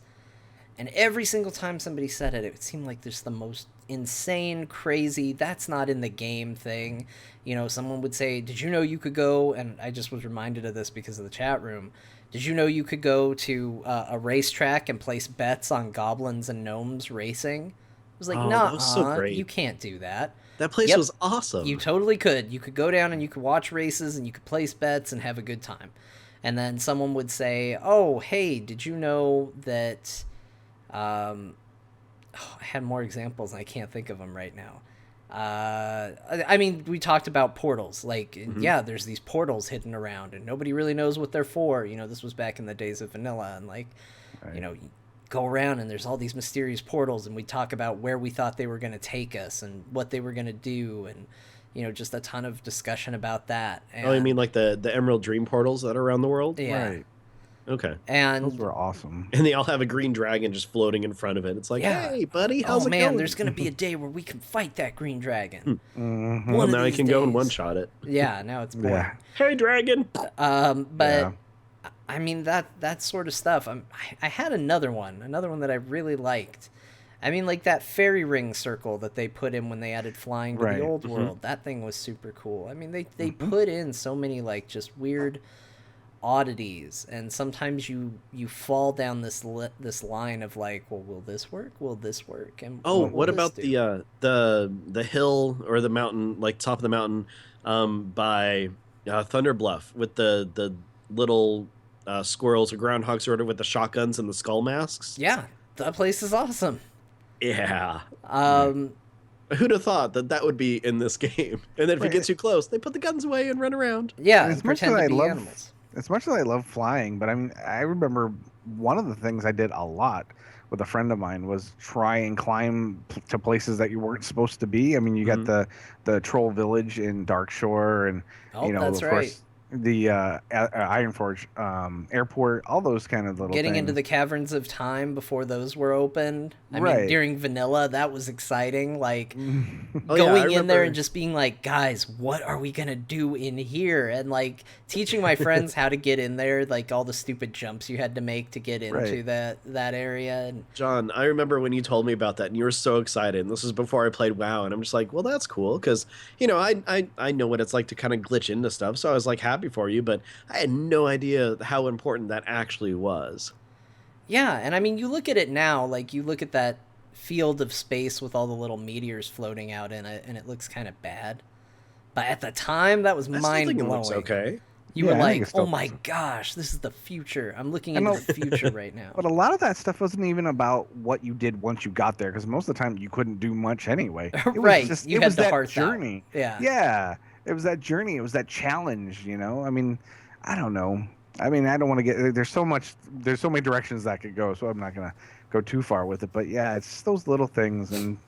And every single time somebody said it, it seemed like there's the most insane, crazy, that's not in the game thing. You know, someone would say, did you know you could go, and I just was reminded of this because of the chat room, did you know you could go to a racetrack and place bets on goblins and gnomes racing? I was like, Oh, nah, that was so great. you can't do that. That place Yep, was awesome. you totally could. You could go down and you could watch races and you could place bets and have a good time. And then someone would say, oh, hey, did you know that... I had more examples and I can't think of them right now. I mean, we talked about portals. Like, yeah, there's these portals hidden around and nobody really knows what they're for. You know, this was back in the days of vanilla, and like, you know, you go around and there's all these mysterious portals, and we talk about where we thought they were going to take us and what they were going to do, and you know, just a ton of discussion about that. And, oh, you mean like the Emerald Dream portals that are around the world? yeah. Right. Okay. And Those were awesome. And they all have a green dragon just floating in front of it. It's like, yeah. hey, buddy, how's oh it man, going? there's going to be a day where we can fight that green dragon. Mhm. Well, One of now I these can go and days. one-shot it. Yeah, now it's boring. Yeah. Hey, dragon! But Yeah. I mean that sort of stuff. I had another one that I really liked. I mean, like that fairy ring circle that they put in when they added flying to Right. the old world. That thing was super cool. I mean, they put in so many like just weird oddities, and sometimes you fall down this line of like, well, will this work? Will this work? And Oh, will what this about do? the hill or the mountain, like top of the mountain, by Thunder Bluff with the little squirrels or groundhog sort of with the shotguns and the skull masks? Yeah, that place is awesome. Yeah. Um, Who'd have thought that that would be in this game? And then if you get too close, they put the guns away and run around. yeah, As and much pretend as to I be love- animals. As much as I love flying, but I mean, I remember one of the things I did a lot with a friend of mine was try and climb to places that you weren't supposed to be. I mean, you got the troll village in Darkshore, and Oh, you know, that's of course, the Ironforge airport, all those kind of little Getting into things. the caverns of time before those were opened. I mean, Right. during vanilla, that was exciting. Like Oh, yeah, I going in there remember- and just being like, guys, what are we gonna do in here? And like teaching my friends how to get in there, like all the stupid jumps you had to make to get into Right. that area. And John, I remember when you told me about that, and you were so excited. And this was before I played WoW, and I'm just like, well, that's cool, because you know I know what it's like to kind of glitch into stuff. So I was like happy for you, but I had no idea how important that actually was. yeah, and I mean, you look at it now, like you look at that field of space with all the little meteors floating out in it, and it looks kind of bad. But at the time, that was I still mind think it blowing. looks okay. You Yeah, were I think like, it still oh my looks gosh, this is the future. I'm looking I into know. the future right now. But a lot of that stuff wasn't even about what you did once you got there, because most of the time you couldn't do much anyway. It was Right, just, you it had was to that hearth out. journey. Yeah. Yeah, it was that journey. It was that challenge. You know, I mean, I don't know. I mean, I don't want to get. There's so many directions that could go, so I'm not gonna go too far with it. But yeah, it's just those little things, and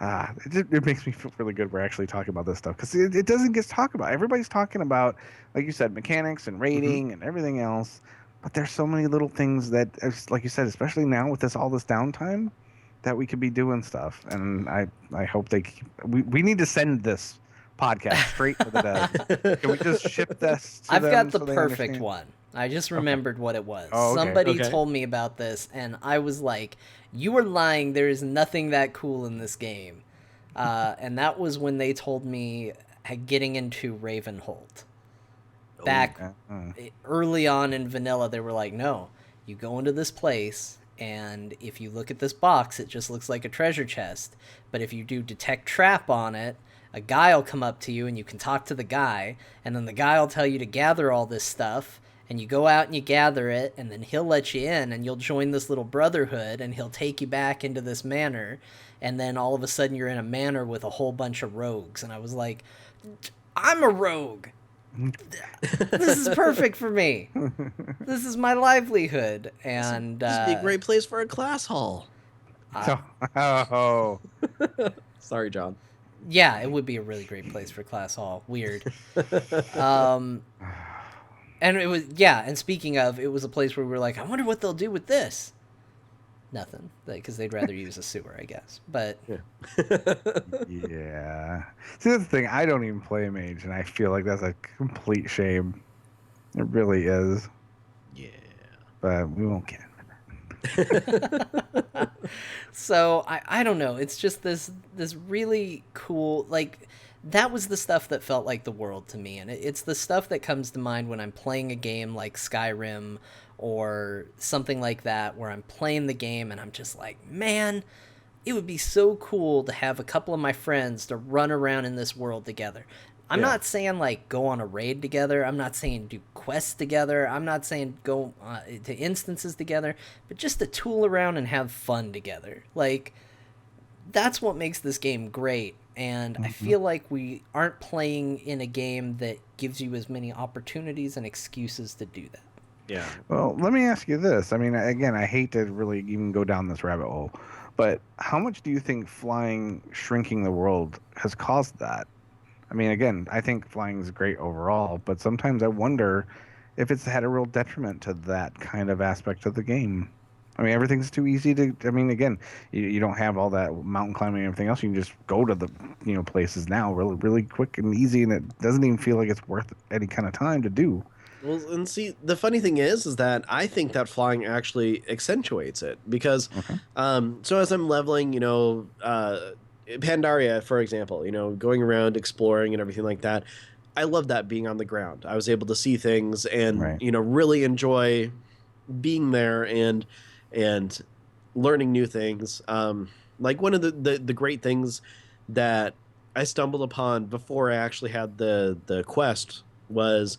it makes me feel really good we're actually talking about this stuff, because it doesn't get talked about. Everybody's talking about, like you said, mechanics and rating and everything else, but there's so many little things that, like you said, especially now with all this downtime, that we could be doing stuff. And I hope we need to send this podcast straight to the dev. Can we just ship this to I've them got the so they perfect understand? one. I just remembered what it was. Oh, okay. Somebody Okay. told me about this, and I was like, you were lying. There is nothing that cool in this game. And that was when they told me getting into Ravenhold. Back early on in vanilla, they were like, no, you go into this place, and if you look at this box, it just looks like a treasure chest. But if you do detect trap on it, a guy will come up to you and you can talk to the guy, and then the guy will tell you to gather all this stuff, and you go out and you gather it, and then he'll let you in, and you'll join this little brotherhood, and he'll take you back into this manor, and then all of a sudden you're in a manor with a whole bunch of rogues. And I was like, I'm a rogue. This is perfect for me. This is my livelihood. And This would be a great place for a class hall. Oh, Sorry, John. yeah, it would be a really great place for class hall. Weird. And it was, yeah, and speaking of, it was a place where we were like, I wonder what they'll do with this. Nothing, because they'd rather use a sewer, I guess. But yeah. See, that's the thing. I don't even play mage, and I feel like that's a complete shame. It really is. Yeah. But we won't get into that. So I don't know. It's just this really cool, like, that was the stuff that felt like the world to me, and it's the stuff that comes to mind when I'm playing a game like Skyrim or something like that, where I'm playing the game and I'm just like, man, it would be so cool to have a couple of my friends to run around in this world together. I'm Yeah. not saying like go on a raid together. I'm not saying do quests together. I'm not saying go to instances together, but just to tool around and have fun together. Like, that's what makes this game great. And I feel like we aren't playing in a game that gives you as many opportunities and excuses to do that. Yeah. Well, let me ask you this. I mean, again, I hate to really even go down this rabbit hole, but how much do you think flying shrinking the world has caused that? I mean, again, I think flying is great overall, but sometimes I wonder if it's had a real detriment to that kind of aspect of the game. I mean, everything's too easy to. I mean, again, you don't have all that mountain climbing and everything else. You can just go to the places now really, really quick and easy, and it doesn't even feel like it's worth any kind of time to do. Well, and see, the funny thing is that I think that flying actually accentuates it because, so as I'm leveling, Pandaria, for example, going around exploring and everything like that, I love that being on the ground. I was able to see things and, Right. Really enjoy being there and learning new things. Like one of the great things that I stumbled upon before I actually had the quest was,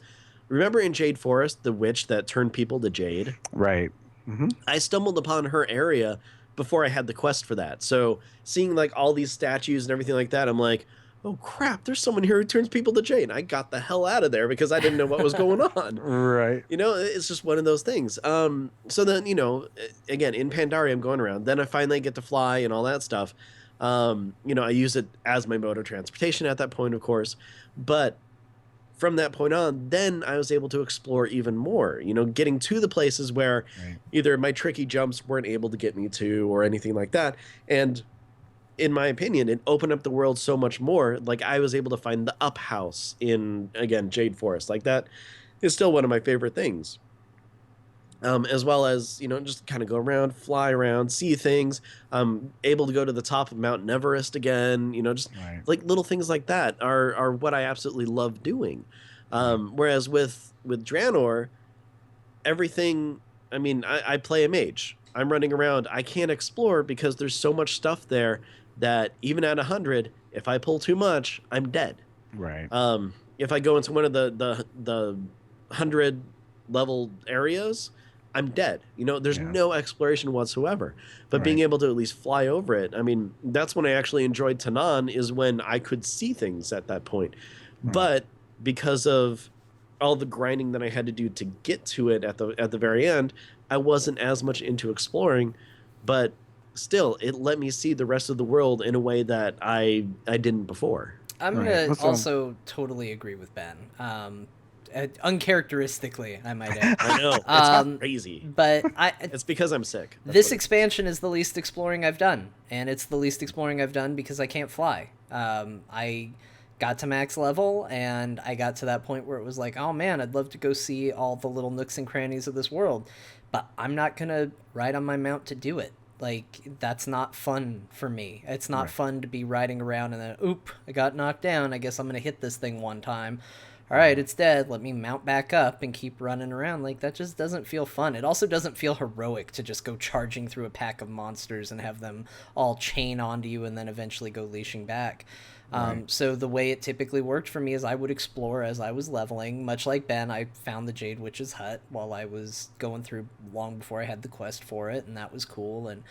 remember in Jade Forest, the witch that turned people to jade? Right. Mm-hmm. I stumbled upon her area before I had the quest for that. So seeing like all these statues and everything like that, I'm like, oh crap, there's someone here who turns people to jade. I got the hell out of there because I didn't know what was going on. Right. It's just one of those things. So then, again, in Pandaria, I'm going around. Then I finally get to fly and all that stuff. I use it as my mode of transportation at that point, of course. But from that point on, then I was able to explore even more, getting to the places where either my tricky jumps weren't able to get me to or anything like that. And in my opinion, it opened up the world so much more. Like, I was able to find the up house in, again, Jade Forest. Like, that is still one of my favorite things. As well as, just kind of go around, fly around, see things. Able to go to the top of Mount Everest again, just like little things like that are what I absolutely love doing. Whereas with Draenor, everything, I mean, I play a mage. I'm running around. I can't explore because there's so much stuff there that even at 100, if I pull too much, I'm dead. Right. If I go into one of the 100 level areas, I'm dead. There's no exploration whatsoever. But being able to at least fly over it, I mean, that's when I actually enjoyed Tanan, is when I could see things at that point. But because of all the grinding that I had to do to get to it at the very end, I wasn't as much into exploring, but still, it let me see the rest of the world in a way that I didn't before. I'm going to also totally agree with Ben. Uncharacteristically, I might add. I know, it's crazy. But it's because I'm sick. This expansion is the least exploring I've done, and it's the least exploring I've done because I can't fly. I got to max level, and I got to that point where it was like, oh man, I'd love to go see all the little nooks and crannies of this world, but I'm not going to ride on my mount to do it. Like, that's not fun for me. It's not fun to be riding around and then, oop, I got knocked down. I guess I'm going to hit this thing one time. All right, it's dead. Let me mount back up and keep running around. Like, that just doesn't feel fun. It also doesn't feel heroic to just go charging through a pack of monsters and have them all chain onto you and then eventually go leashing back. So the way it typically worked for me is I would explore as I was leveling. Much like Ben, I found the Jade Witch's hut while I was going through long before I had the quest for it, and that was cool. And,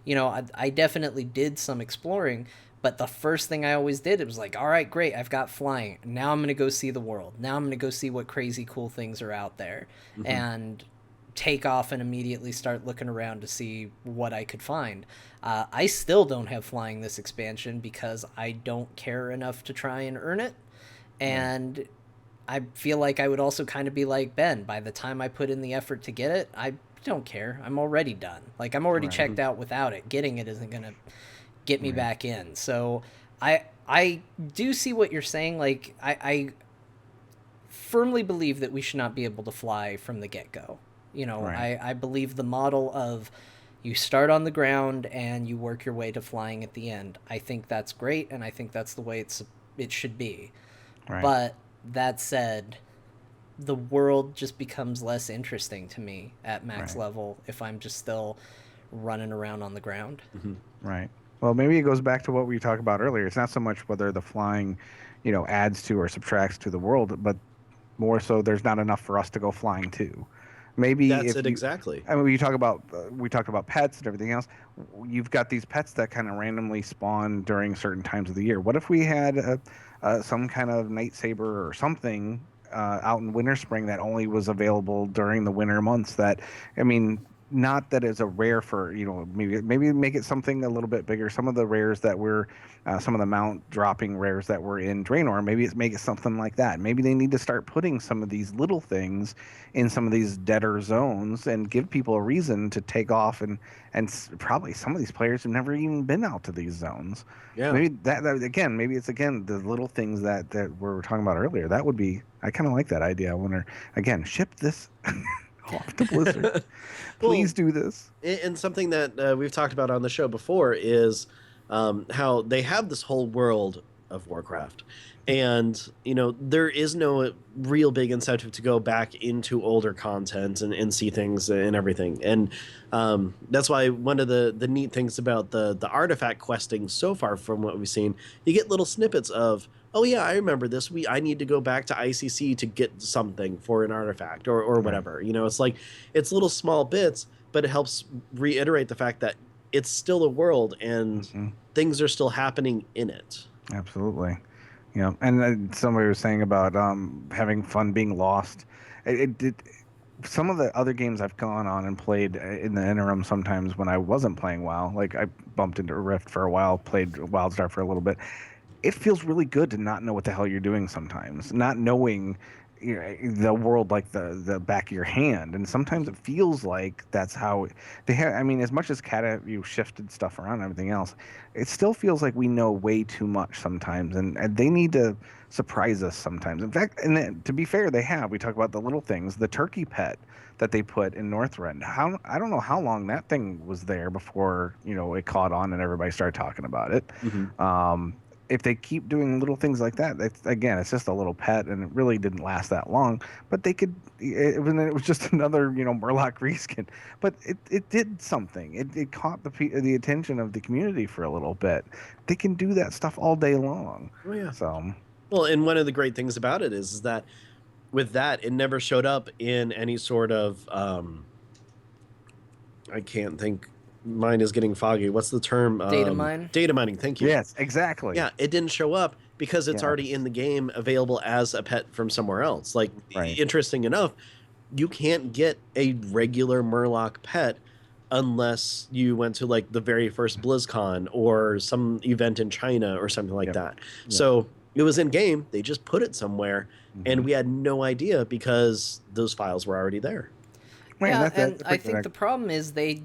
I definitely did some exploring, but the first thing I always did, it was like, all right, great, I've got flying. Now I'm going to go see the world. Now I'm going to go see what crazy cool things are out there. And take off and immediately start looking around to see what I could find. I still don't have flying this expansion because I don't care enough to try and earn it. And I feel like I would also kind of be like Ben. By the time I put in the effort to get it, I don't care. I'm already done. Like, I'm already checked out without it. Getting it isn't going to get me back in. So I do see what you're saying. Like, I firmly believe that we should not be able to fly from the get-go. You know, Right. I believe the model of you start on the ground and you work your way to flying at the end. I think that's great, and I think that's the way it should be. Right. But that said, the world just becomes less interesting to me at max Right. level if I'm just still running around on the ground. Right. Well, maybe it goes back to what we talked about earlier. It's not so much whether the flying, adds to or subtracts to the world, but more so there's not enough for us to go flying to. Maybe That's if it you, exactly. I mean, you talk about we talked about pets and everything else. You've got these pets that kind of randomly spawn during certain times of the year. What if we had some kind of night saber or something out in winter spring that only was available during the winter months? That, I mean, not that it's a rare for maybe make it something a little bit bigger. Some of the rares that were some of the mount dropping rares that were in Draenor, maybe it's make it something like that. Maybe they need to start putting some of these little things in some of these deader zones and give people a reason to take off, and probably some of these players have never even been out to these zones. Yeah. Maybe that again, maybe it's again the little things that we were talking about earlier. That would be, I kind of like that idea. I wonder, again, ship this off to Blizzard. Please do this. And something that we've talked about on the show before is how they have this whole world of Warcraft. And, there is no real big incentive to go back into older content and see things and everything. And that's why one of the neat things about the artifact questing so far from what we've seen, you get little snippets of, oh yeah, I remember this. I need to go back to ICC to get something for an artifact or whatever. It's like, it's little small bits, but it helps reiterate the fact that it's still a world and things are still happening in it. Absolutely. And somebody was saying about having fun being lost. Some of the other games I've gone on and played in the interim, sometimes when I wasn't playing WoW, like I bumped into Rift for a while, played WildStar for a little bit. It feels really good to not know what the hell you're doing sometimes, not knowing the world like the back of your hand. And sometimes it feels like that's how they have. I mean, as much as you shifted stuff around and everything else, it still feels like we know way too much sometimes, and they need to surprise us sometimes. In fact, and to be fair, they have. We talk about the little things, the turkey pet that they put in Northrend. I don't know how long that thing was there before it caught on and everybody started talking about it. If they keep doing little things like that, it's just a little pet, and it really didn't last that long. But they could, it was just another, Murloc reskin. But it did something. It caught the attention of the community for a little bit. They can do that stuff all day long. Oh yeah. So, well, and one of the great things about it is that with that, it never showed up in any sort of, I can't think. Mine is getting foggy. What's the term? Data mine? Data mining. Thank you. yes, exactly. Yeah, it didn't show up because it's already in the game, available as a pet from somewhere else. Like, Right. Interesting enough, you can't get a regular Murloc pet unless you went to like the very first BlizzCon or some event in China or something like that. So it was in game. They just put it somewhere, and we had no idea because those files were already there. Right, Yeah, that's and it. I think the problem is they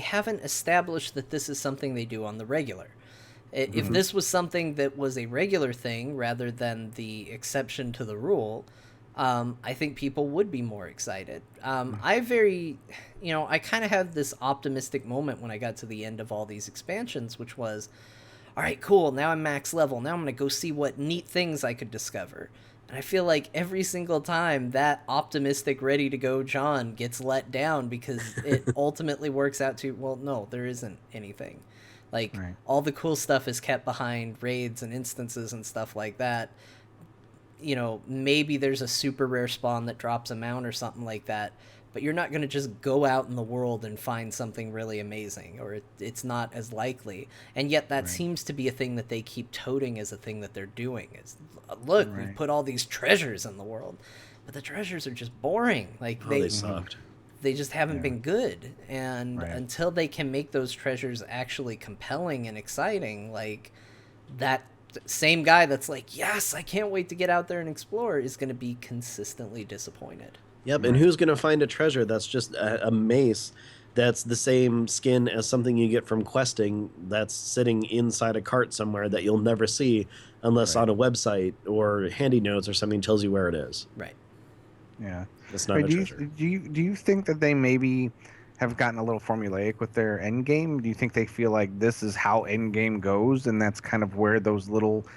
haven't established that this is something they do on the regular. If this was something that was a regular thing rather than the exception to the rule, I think people would be more excited. I kind of had this optimistic moment when I got to the end of all these expansions, which was, all right, cool, now I'm max level. Now I'm going to go see what neat things I could discover. And I feel like every single time that optimistic, ready-to-go John gets let down because it ultimately works out to, well, no, there isn't anything. Like, all the cool stuff is kept behind raids and instances and stuff like that. Maybe there's a super rare spawn that drops a mount or something like that, but you're not going to just go out in the world and find something really amazing, or it's not as likely. And yet that seems to be a thing that they keep toting as a thing that they're doing. It's, look, we've put all these treasures in the world, but the treasures are just boring. Like, they sucked. They just haven't been good. And until they can make those treasures actually compelling and exciting, like, that same guy that's like, yes, I can't wait to get out there and explore, is going to be consistently disappointed. Yep, and who's going to find a treasure that's just a mace that's the same skin as something you get from questing that's sitting inside a cart somewhere that you'll never see unless on a website or handy notes or something tells you where it is. Right. Yeah. It's I not mean, a do you treasure. do you think that they maybe have gotten a little formulaic with their end game? Do you think they feel like this is how end game goes, and that's kind of where those little,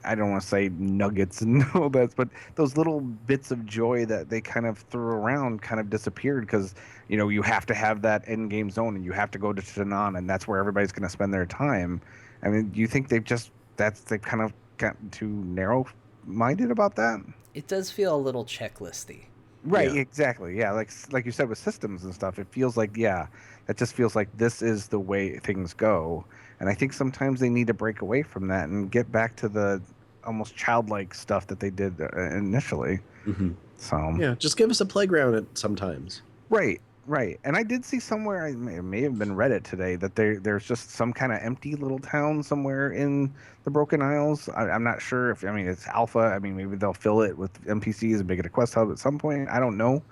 I don't want to say nuggets and all that, but those little bits of joy that they kind of threw around kind of disappeared because you have to have that end game zone and you have to go to Tanan, and that's where everybody's going to spend their time. I mean, do you think they've kind of gotten too narrow minded about that? It does feel a little checklisty. Right, Yeah. exactly. Yeah, like you said with systems and stuff, it feels like that just feels like this is the way things go. And I think sometimes they need to break away from that and get back to the almost childlike stuff that they did initially. Hmm. So, Yeah, just give us a playground sometimes. right, right. And I did see somewhere, it may have been Reddit today, that there's just some kind of empty little town somewhere in the Broken Isles. I'm not sure if, I mean, it's alpha. I mean, maybe they'll fill it with NPCs and make it a quest hub at some point. I don't know.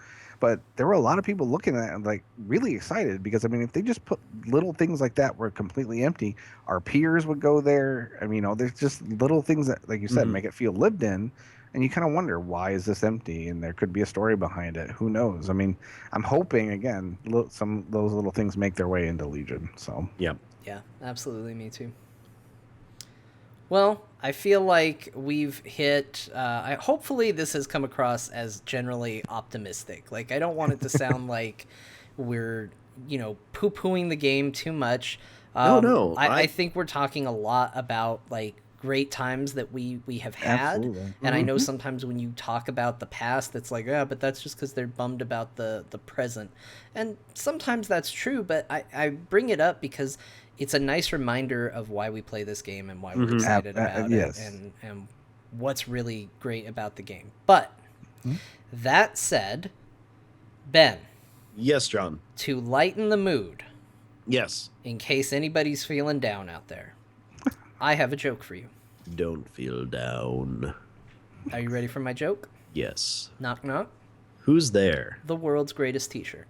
But there were a lot of people looking at it, like, really excited because, I mean, if they just put little things like that were completely empty, our peers would go there. I mean, there's just little things that, like you said, Mhm. make it feel lived in. And you kind of wonder, why is this empty? And there could be a story behind it. Who knows? I mean, I'm hoping again, some of those little things make their way into Legion. So Yep. Yeah, absolutely, me too. Well, I feel like we've hit. Hopefully, this has come across as generally optimistic. Like, I don't want it to sound like we're, poo-pooing the game too much. No. I think we're talking a lot about like great times that we have had. Absolutely. And I know Mhm. sometimes when you talk about the past, it's like, yeah, but that's just because they're bummed about the present. And sometimes that's true, but I bring it up because it's a nice reminder of why we play this game and why we're Mhm. excited about yes. it and what's really great about the game. But Mhm. that said, Ben, Yes, John. to lighten the mood, Yes. in case anybody's feeling down out there, I have a joke for you. Don't feel down. Are you ready for my joke? Yes. Knock knock. Who's there? The world's greatest t-shirt.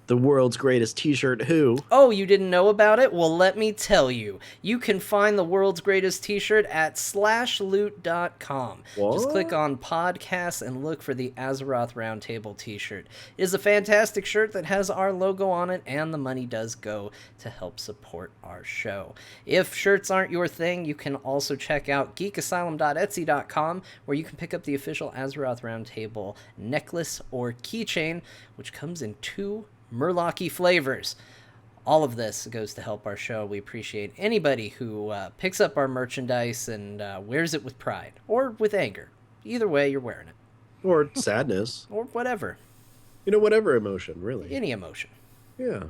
The world's greatest t-shirt who? Oh, you didn't know about it? Well, let me tell you. You can find the world's greatest t-shirt at slashloot.com. Just What? click on podcasts and look for the Azeroth Roundtable t-shirt. It is a fantastic shirt that has our logo on it, and the money does go to help support our show. If shirts aren't your thing, you can also check out geekasylum.etsy.com, where you can pick up the official Azeroth Roundtable necklace or keychain, which comes in 2 Murlocky flavors. All of this goes to help our show. We appreciate anybody who picks up our merchandise and wears it with pride or with anger. Either way, you're wearing it. Or sadness. Or whatever. Whatever emotion, really. Any emotion. Yeah.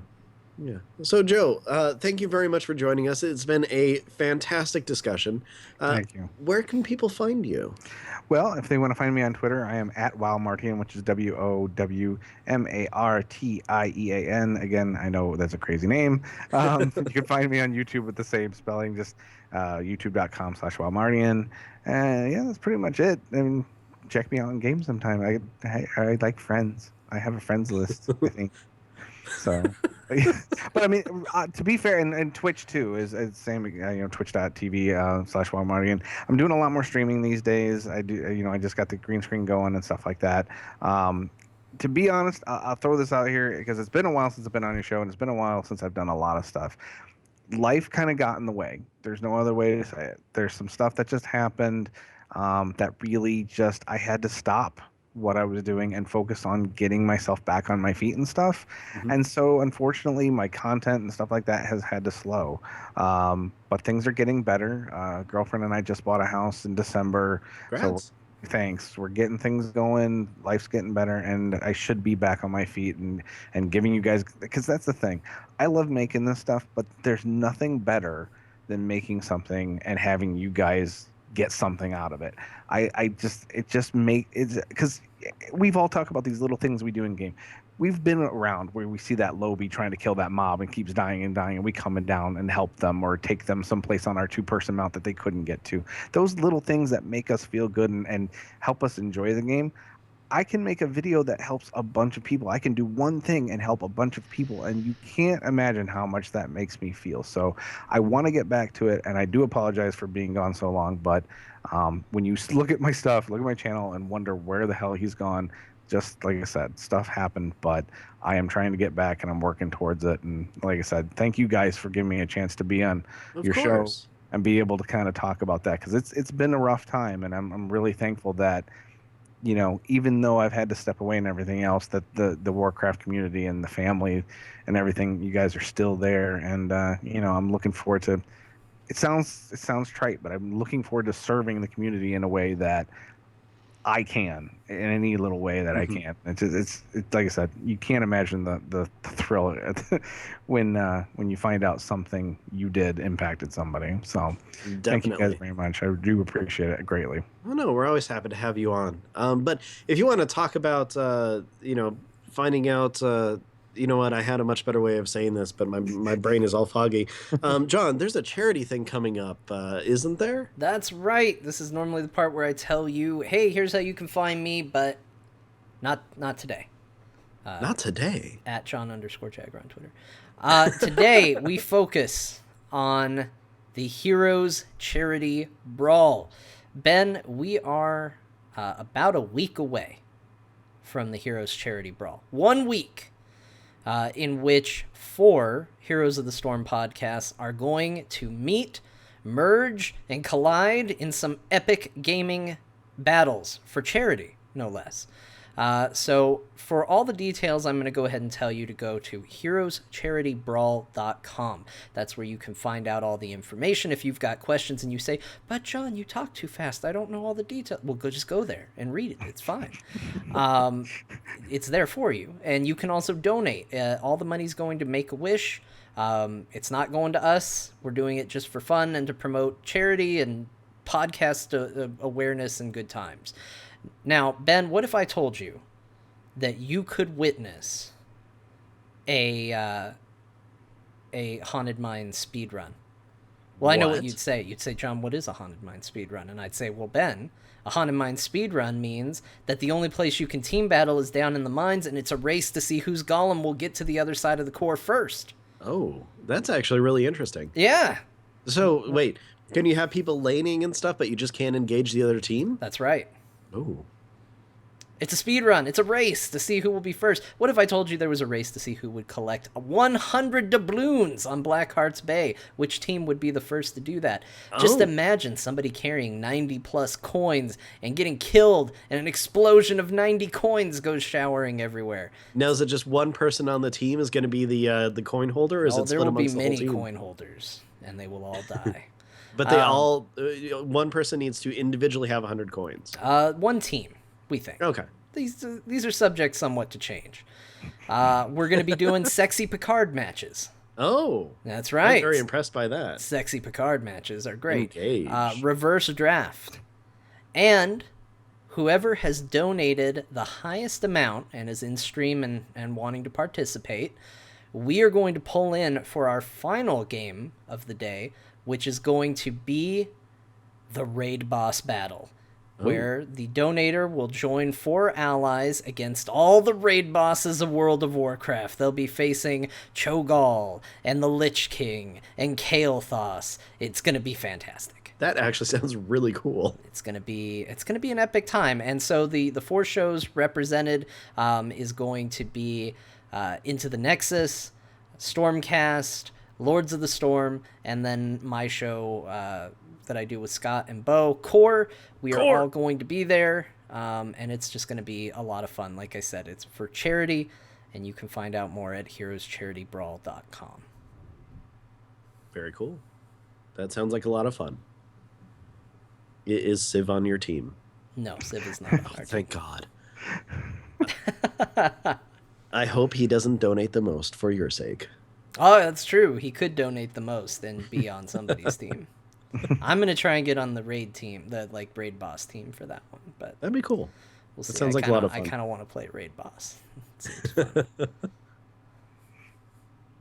Yeah. So, Joe, thank you very much for joining us. It's been a fantastic discussion. Thank you. Where can people find you? Well, if they want to find me on Twitter, I am at WoWMartiean, which is WoWMartiean. Again, I know that's a crazy name. You can find me on YouTube with the same spelling, just youtube.com/WoWMartiean. Yeah, that's pretty much it. I mean, check me out in games sometime. I like friends. I have a friends list, I think. So, but I mean, to be fair, and Twitch too is same. Twitch.tv/WoWMartiean. I'm doing a lot more streaming these days. I do. I just got the green screen going and stuff like that. To be honest, I'll throw this out here because it's been a while since I've been on your show, and it's been a while since I've done a lot of stuff. Life kind of got in the way. There's no other way to say it. There's some stuff that just happened that really just I had to stop what I was doing and focus on getting myself back on my feet and stuff. Mhm. And so, unfortunately, my content and stuff like that has had to slow. But things are getting better. Girlfriend and I just bought a house in December. Congrats. So thanks. We're getting things going. Life's getting better, and I should be back on my feet and giving you guys, because that's the thing. I love making this stuff, but there's nothing better than making something and having you guys get something out of it. It's because we've all talked about these little things we do in game. We've been around where we see that lobby trying to kill that mob and keeps dying and dying, and we come down and help them or take them someplace on our 2-person mount that they couldn't get to. Those little things that make us feel good and help us enjoy the game. I can make a video that helps a bunch of people. I can do one thing and help a bunch of people, and you can't imagine how much that makes me feel. So I want to get back to it, and I do apologize for being gone so long, but when you look at my stuff, look at my channel, and wonder where the hell he's gone, just like I said, stuff happened, but I am trying to get back and I'm working towards it. And like I said, thank you guys for giving me a chance to be on your show and be able to kind of talk about that, because it's been a rough time, and I'm really thankful that, you know, even though I've had to step away and everything else, that the Warcraft community and the family and everything, you guys are still there. And you know, I'm looking forward to. It sounds trite, but I'm looking forward to serving the community in a way that I can, in any little way that I can. It's like I said, you can't imagine the thrill when you find out something you did impacted somebody. So thank you guys very much. I do appreciate it greatly. Oh no, we're always happy to have you on. But if you want to talk about you know, finding out you know what, I had a much better way of saying this, but my brain is all foggy. John, there's a charity thing coming up, isn't there? That's right. This is normally the part where I tell you, hey, here's how you can find me, but not today. Not today. At John_Jagger on Twitter. Today, we focus on the Heroes Charity Brawl. Ben, we are about a week away from the Heroes Charity Brawl. 1 week. In which 4 Heroes of the Storm podcasts are going to meet, merge, and collide in some epic gaming battles for charity, no less. So for all the details, I'm going to go ahead and tell you to go to heroescharitybrawl.com. That's where you can find out all the information. If you've got questions and you say, but John, you talk too fast, I don't know all the details. Well, just go there and read it. It's fine. It's there for you. And you can also donate. All the money's going to Make-A-Wish. It's not going to us. We're doing it just for fun and to promote charity and podcast awareness and good times. Now, Ben, what if I told you that you could witness a Haunted Mine speedrun? Well, I know what you'd say. You'd say, John, what is a Haunted Mine speedrun? And I'd say, well, Ben, a Haunted Mine speedrun means that the only place you can team battle is down in the mines, and it's a race to see whose golem will get to the other side of the core first. Oh, that's actually really interesting. Yeah. So, wait, can you have people laning and stuff, but you just can't engage the other team? That's right. Oh. It's a speed run. It's a race to see who will be first. What if I told you there was a race to see who would collect 100 doubloons on Blackheart's Bay? Which team would be the first to do that? Just imagine somebody carrying 90 plus coins and getting killed, and an explosion of 90 coins goes showering everywhere. Now, is it just one person on the team is going to be the coin holder, or is it split amongst the whole team? There will be many coin holders, and they will all die. But they all, one person needs to individually have 100 coins. One team, we think. Okay. These are subject somewhat to change. We're going to be doing sexy Picard matches. Oh. That's right. I'm very impressed by that. Sexy Picard matches are great. Engage. Reverse draft. And whoever has donated the highest amount and is in stream and wanting to participate, we are going to pull in for our final game of the day, which is going to be the Raid Boss Battle, where the donator will join 4 allies against all the raid bosses of World of Warcraft. They'll be facing Cho'Gall and the Lich King and Kael'thas. It's going to be fantastic. That actually sounds really cool. It's gonna be an epic time. And so the 4 shows represented is going to be Into the Nexus, Stormcast, Lords of the Storm, and then my show that I do with Scott and Bo, Core. We are all going to be there, and it's just going to be a lot of fun. Like I said, it's for charity, and you can find out more at heroescharitybrawl.com. Very cool. That sounds like a lot of fun. Is Civ on your team? No, Civ is not on our team. Thank God. I hope he doesn't donate the most for your sake. Oh, that's true. He could donate the most and be on somebody's team. I'm gonna try and get on the raid team, the raid boss team for that one. But that'd be cool. We'll see. That sounds like a lot of fun. I kind of want to play raid boss. It seems fun.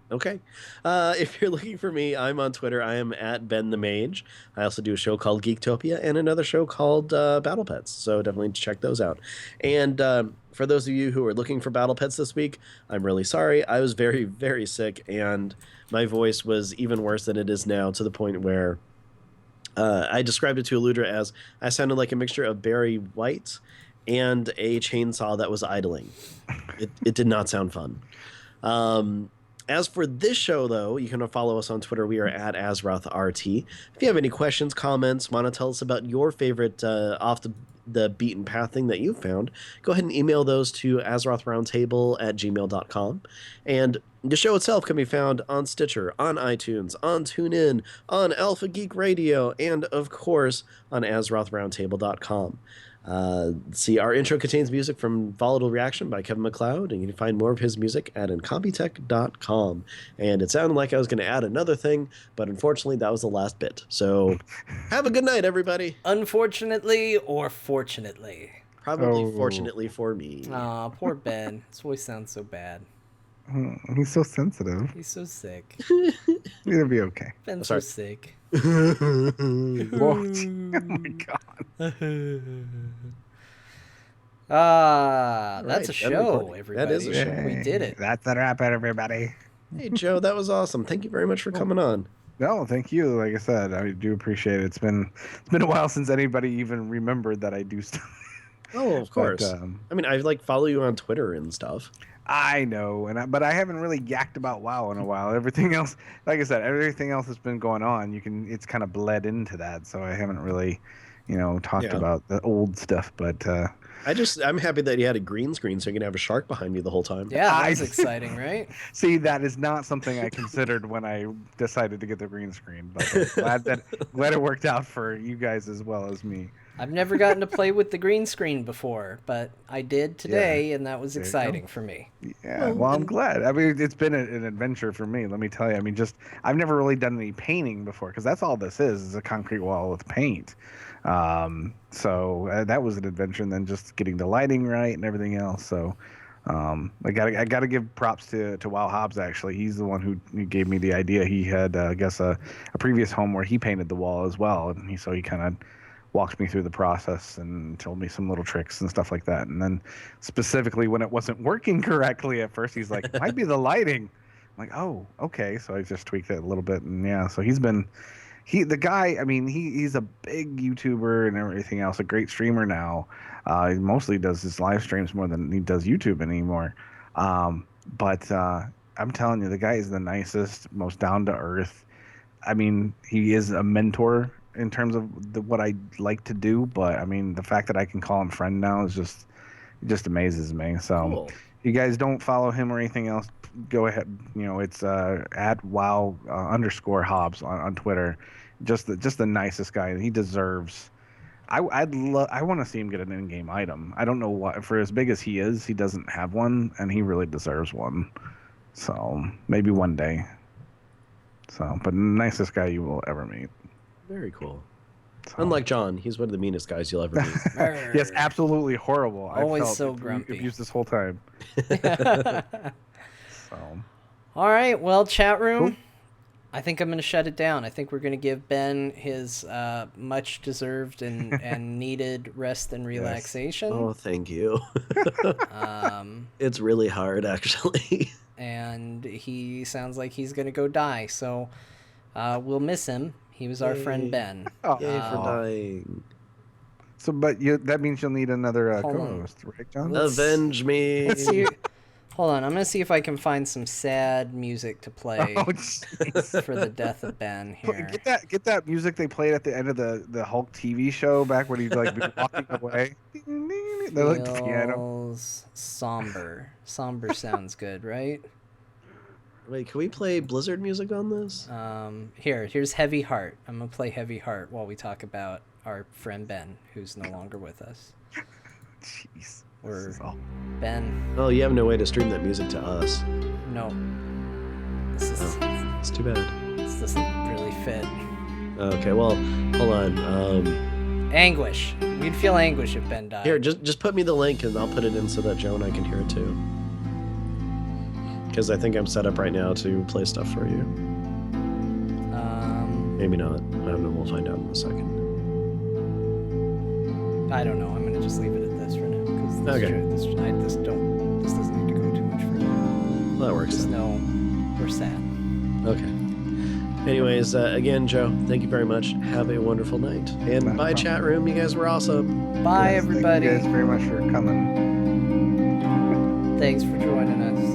Okay. If you're looking for me, I'm on Twitter. I am at Ben the Mage. I also do a show called Geektopia and another show called Battle Pets. So definitely check those out. And for those of you who are looking for Battle Pets this week, I'm really sorry. I was very, very sick, and my voice was even worse than it is now, to the point where I described it to Eludra as I sounded like a mixture of Barry White and a chainsaw that was idling. It did not sound fun. As for this show, though, you can follow us on Twitter. We are at AzrothRT. If you have any questions, comments, want to tell us about your favorite off the beaten path thing that you found, go ahead and email those to azrothroundtable@gmail.com. And the show itself can be found on Stitcher, on iTunes, on TuneIn, on Alpha Geek Radio, and, of course, on azrothroundtable.com. See, our intro contains music from Volatile Reaction by Kevin MacLeod, and you can find more of his music at incompetech.com. And it sounded like I was going to add another thing, but unfortunately that was the last bit. So have a good night, everybody. Unfortunately or fortunately? Probably fortunately for me. Aw, poor Ben. His voice sounds so bad. He's so sensitive. He's so sick. It'll be okay. Ben's Sorry. so sick. Whoa. Oh my god. That's a Right, show, everybody. That is a show. We did it. That's a wrap, everybody. Hey, Joe, that was awesome. Thank you very much for coming on. No, thank you. Like I said, I do appreciate it. It's been a while since anybody even remembered that I do stuff. Oh, of course. But, I mean, I follow you on Twitter and stuff. I know, but I haven't really yacked about WoW in a while. Everything else, like I said, everything else that's been going on, it's kind of bled into that. So I haven't really, talked about the old stuff. But I'm happy that you had a green screen so you can have a shark behind you the whole time. Yeah, that was exciting, right? See, that is not something I considered when I decided to get the green screen. But I'm glad it worked out for you guys as well as me. I've never gotten to play with the green screen before, but I did today, and that was exciting for me. Yeah, well, I'm glad. I mean, it's been an adventure for me, let me tell you. I mean, I've never really done any painting before, because that's all this is a concrete wall with paint. So that was an adventure, and then just getting the lighting right and everything else. So I gotta give props to Wow Hobbs, actually. He's the one who gave me the idea. He had, I guess, a previous home where he painted the wall as well, and he kind of walked me through the process and told me some little tricks and stuff like that. And then specifically when it wasn't working correctly at first, he's like, it might be the lighting. I'm like, oh, okay. So I just tweaked it a little bit. And yeah, so he's a big YouTuber and everything else, a great streamer now. He mostly does his live streams more than he does YouTube anymore. But I'm telling you, the guy is the nicest, most down to earth. I mean, he is a mentor in terms of what I like to do, but I mean, the fact that I can call him friend now is it just amazes me. So Cool. If you guys don't follow him or anything else, go ahead. It's at wow _ Hobbs on Twitter. Just the nicest guy. He deserves. I want to see him get an in-game item. I don't know what, for as big as he is, he doesn't have one, and he really deserves one. So maybe one day. So, but nicest guy you will ever meet. Very cool. So. Unlike John, he's one of the meanest guys you'll ever meet. Yes, absolutely horrible. Always I felt so grumpy. abused this whole time. So. All right, well, chat room. Cool. I think I'm going to shut it down. I think we're going to give Ben his much deserved and needed rest and relaxation. Oh, thank you. It's really hard, actually. And he sounds like he's going to go die. So we'll miss him. He was our friend Ben. Oh. Yay for dying. So, but that means you'll need another co-host, right, John? Avenge me. Let's see. Hold on, I'm going to see if I can find some sad music to play for the death of Ben here. Get that music they played at the end of the Hulk TV show back when he'd like be walking away. They like the piano. Feels somber. Somber sounds good, right? Wait, can we play Blizzard music on this? Here's Heavy Heart. I'm going to play Heavy Heart while we talk about our friend Ben, who's no longer with us. Jeez. Or Ben. Oh, you have no way to stream that music to us. No. It's too bad. This doesn't really fit. Okay, well, hold on. Anguish. We'd feel anguish if Ben died. Here, just put me the link and I'll put it in so that Joe and I can hear it too. Because I think I'm set up right now to play stuff for you. Maybe not. I don't know. We'll find out in a second. I don't know. I'm gonna just leave it at this for now. Okay. This doesn't need to go too much further. Well, that works. Just Then. know we're sad. Okay. Anyways, again, Joe, thank you very much. Have a wonderful night. And No bye, problem. chat room. You guys were awesome. Bye, Yes, everybody. Thank you guys very much for coming. Thanks for joining us.